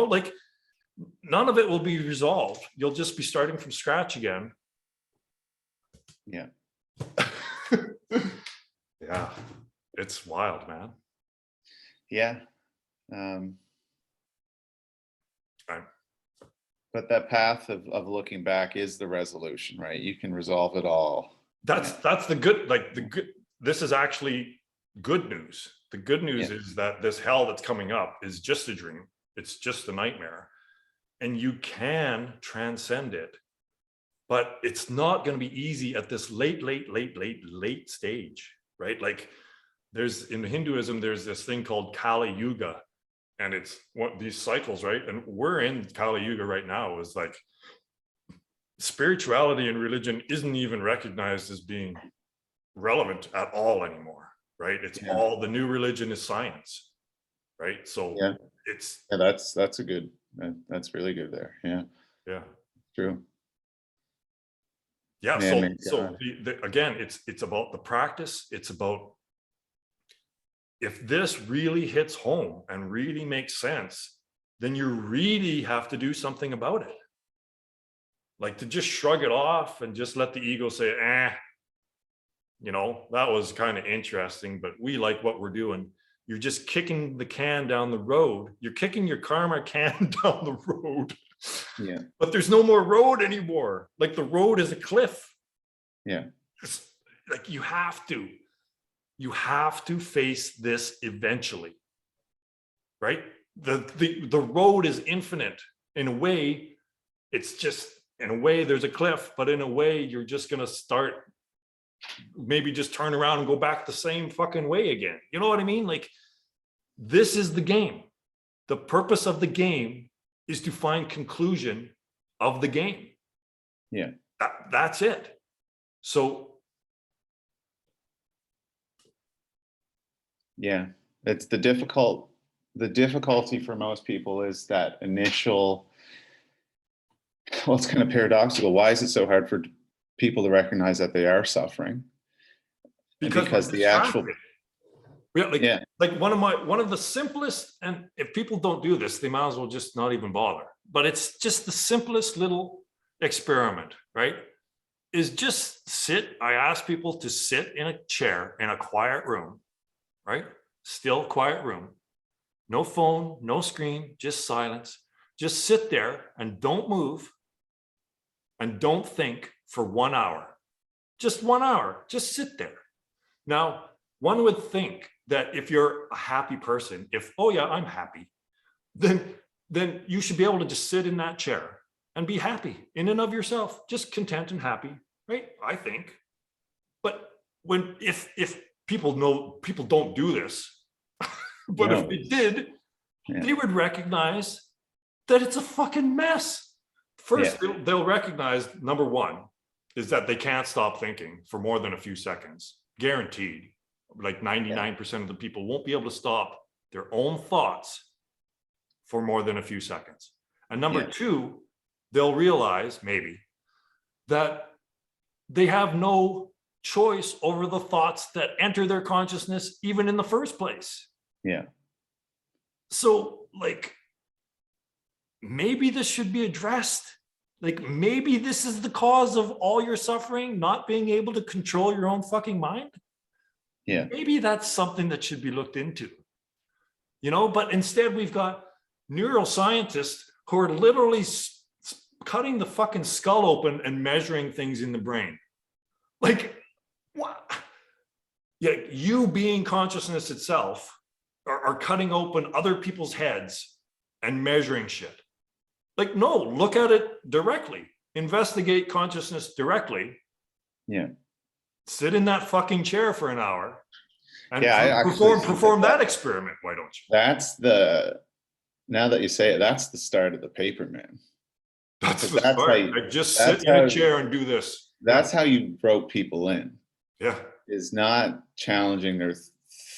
like, none of it will be resolved. You'll just be starting from scratch again. Yeah. Yeah. It's wild, man. Yeah. But that path of looking back is the resolution, right? You can resolve it all. That's the good, this is actually good news. The good news is that this hell that's coming up is just a dream. It's just a nightmare, and you can transcend it, but it's not going to be easy at this late stage, right? Like, in Hinduism, there's this thing called Kali Yuga, and it's these cycles, right? And we're in Kali Yuga right now. Is like, spirituality and religion isn't even recognized as being relevant at all anymore, right? It's all, the new religion is science, right? So that's a good, that's really good there. Yeah. True. Yeah. Man, so again, it's about the practice. It's about, if this really hits home and really makes sense, then you really have to do something about it. Like, to just shrug it off and just let the ego say, that was kind of interesting, but we like what we're doing. You're just kicking the can down the road. You're kicking your karma can down the road. Yeah. But there's no more road anymore. Like, the road is a cliff. Yeah. It's like, you have to face this eventually, right? The road is infinite. In a way, there's a cliff, but in a way, you're just going to start, maybe just turn around and go back the same fucking way again. You know what I mean? Like, this is the game. The purpose of the game is to find conclusion of the game. Yeah. That's it. So yeah, it's the difficulty for most people is that initial, well, it's kind of paradoxical. Why is it so hard for people to recognize that they are suffering? because The actual, yeah, like one of the simplest, and if people don't do this, they might as well just not even bother. But it's just the simplest little experiment, right? Is just sit. I ask people to sit in a chair in a quiet room, right? Still quiet room. No phone, no screen, just silence. Just sit there and don't move and don't think for 1 hour. Just 1 hour. Just sit there. Now, one would think that if you're a happy person, if, oh yeah, I'm happy, then you should be able to just sit in that chair and be happy in and of yourself, just content and happy, right? I think. But if people know, people don't do this, but if they did, they would recognize that it's a fucking mess. First, they'll recognize, number one, is that they can't stop thinking for more than a few seconds. Guaranteed. Like 99% of the people won't be able to stop their own thoughts for more than a few seconds. And number two, they'll realize maybe that they have no choice over the thoughts that enter their consciousness, even in the first place. Yeah. So, like, maybe this should be addressed. Like, maybe this is the cause of all your suffering, not being able to control your own fucking mind. Yeah. Maybe that's something that should be looked into, you know, but instead we've got neuroscientists who are literally cutting the fucking skull open and measuring things in the brain. Like, what? Yeah, you being consciousness itself are cutting open other people's heads and measuring shit. Like, no, look at it directly. Investigate consciousness directly. Yeah. Sit in that fucking chair for an hour and perform that experiment. Why don't you? Now that you say it, that's the start of the paper, man. That's the start. Like, just sit in a chair and do this. That's how you rope people in. Yeah. Is not challenging their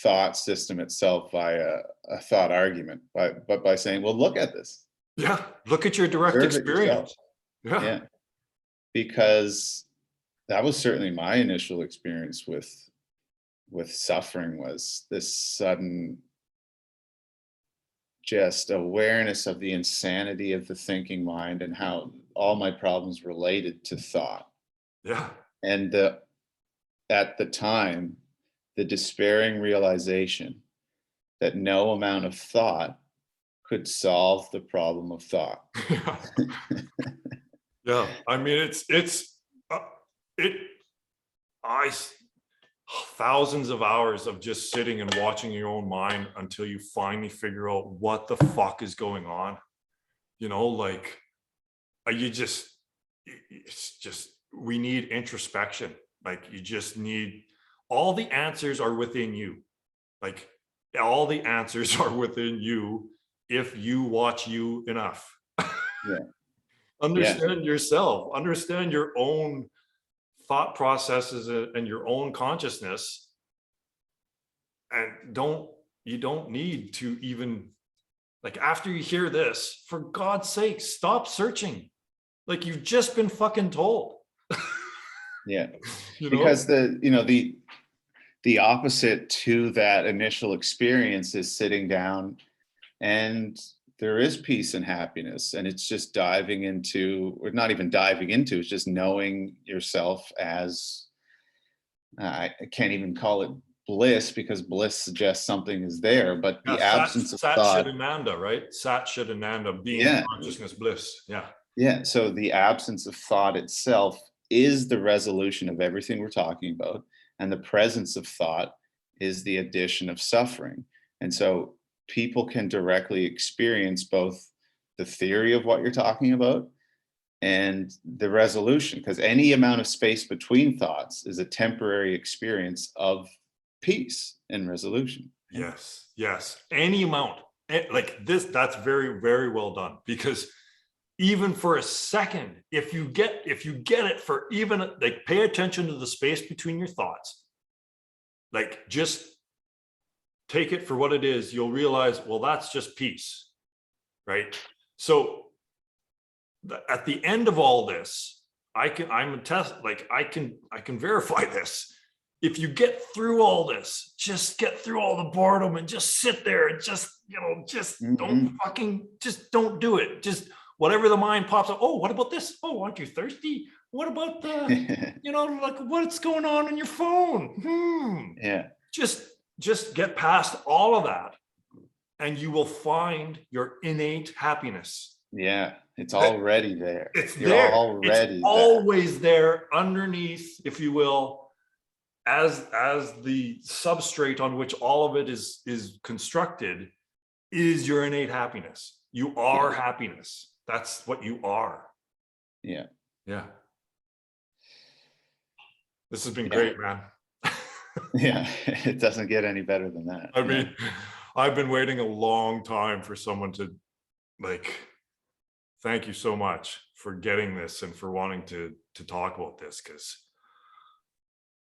thought system itself via a thought argument, but by saying, well, look at this. Yeah. Look at your direct experience. Yeah. Because that was certainly my initial experience with suffering, was this sudden just awareness of the insanity of the thinking mind and how all my problems related to thought. Yeah. And at the time, the despairing realization that no amount of thought could solve the problem of thought. Yeah. I mean, thousands of hours of just sitting and watching your own mind until you finally figure out what the fuck is going on. You know, like, it's just, we need introspection. Like, you just need, all the answers are within you. Like, all the answers are within you if you watch you enough. Yeah. Understand yourself, understand your own thought processes and your own consciousness. And you don't need to even, like, after you hear this, for God's sake, stop searching. Like, you've just been fucking told. Yeah. You know? Because the opposite to that initial experience is sitting down, and there is peace and happiness, and it's just diving into, or not even diving into, it's just knowing yourself as, I can't even call it bliss, because bliss suggests something is there, but the absence of thought. Satchitananda, right? Satchitananda, being consciousness bliss. Yeah. Yeah. So the absence of thought itself is the resolution of everything we're talking about. And the presence of thought is the addition of suffering. And so people can directly experience both the theory of what you're talking about and the resolution, because any amount of space between thoughts is a temporary experience of peace and resolution. Yes. Any amount. like this, that's very, very well done, because even for a second, if you get it for even, like, pay attention to the space between your thoughts, like, just take it for what it is, you'll realize, well, that's just peace, right? So at the end of all this, I can verify this. If you get through all this, just get through all the boredom and just sit there and just, don't do it. Just whatever the mind pops up. Oh, what about this? Oh, aren't you thirsty? What about the, like, what's going on in your phone? Yeah. Just get past all of that, and you will find your innate happiness. Yeah, it's already there. You're there. Already it's always there underneath, if you will, as the substrate on which all of it is constructed, is your innate happiness. You are happiness. That's what you are. Yeah. Yeah. This has been great, man. Yeah, it doesn't get any better than that. I mean, I've been waiting a long time for someone to, like, thank you so much for getting this and for wanting to talk about this, because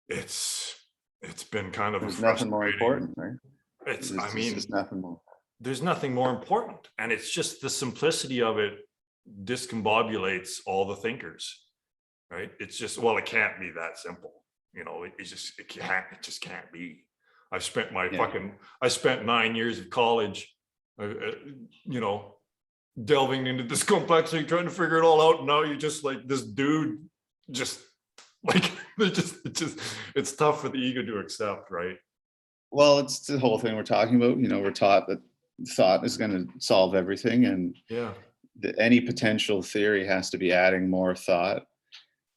it's been kind of There's nothing more important, right? There's nothing more. There's nothing more important, and it's just the simplicity of it discombobulates all the thinkers, right? It's just, well, it can't be that simple, it just can't be. I spent 9 years of college, delving into this complexity, trying to figure it all out. And now you're just like this dude, just like, it's tough for the ego to accept, right? Well, it's the whole thing we're talking about. We're taught that thought is going to solve everything, and any potential theory has to be adding more thought,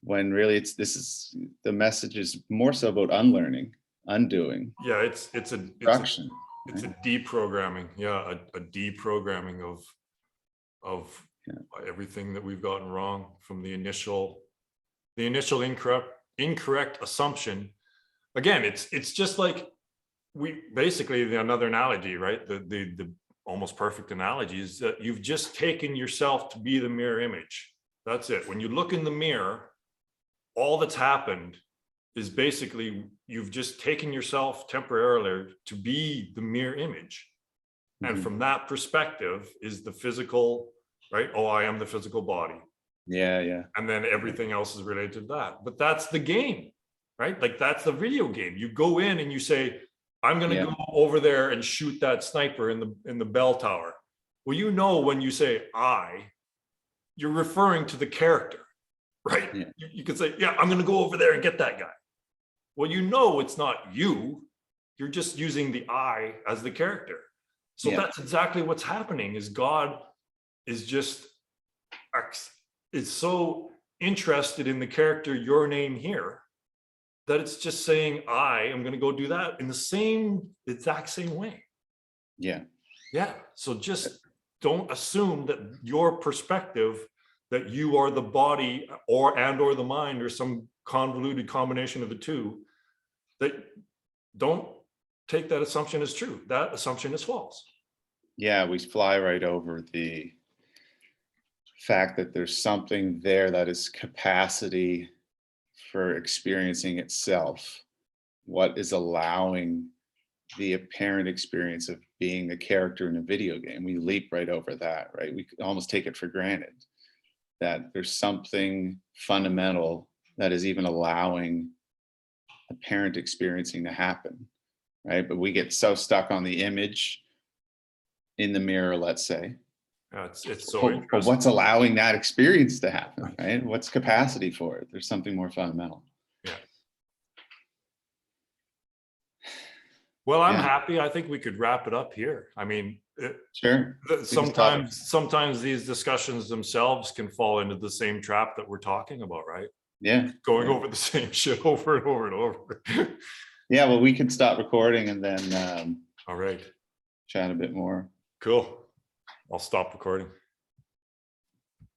when really the message is more so about unlearning, undoing. Yeah, it's a deprogramming. Yeah, a deprogramming of everything that we've gotten wrong from the initial incorrect assumption. Again, it's just like, another analogy, right? The almost perfect analogy is that you've just taken yourself to be the mirror image. That's it. When you look in the mirror, all that's happened is basically you've just taken yourself temporarily to be the mirror image. And from that perspective is the physical, right? Oh, I am the physical body. Yeah. And then everything else is related to that. But that's the game, right? Like, that's the video game. You go in and you say, I'm going to go over there and shoot that sniper in the bell tower. Well, when you say you're referring to the character, right? Yeah. You could say, I'm going to go over there and get that guy. Well, it's not you. You're just using the I as the character. So that's exactly what's happening. Is God is so interested in the character, your name here, that it's just saying, I am going to go do that in the exact same way. Yeah. So just don't assume that your perspective, that you are the body or the mind, or some convoluted combination of the two, that don't take that assumption as true. That assumption is false. Yeah, we fly right over the fact that there's something there that is capacity for experiencing itself. What is allowing the apparent experience of being a character in a video game? We leap right over that, right? We almost take it for granted that there's something fundamental that is even allowing apparent experiencing to happen, right? But we get so stuck on the image in the mirror, let's say. It's so interesting. But what's allowing that experience to happen, right? What's capacity for it? There's something more fundamental. Yeah. Well, I'm happy. I think we could wrap it up here. I mean, sure. Sometimes these discussions themselves can fall into the same trap that we're talking about, right? Yeah. Going over the same shit over and over and over. Yeah. Well, we can stop recording and then all right, chat a bit more. Cool. I'll stop recording.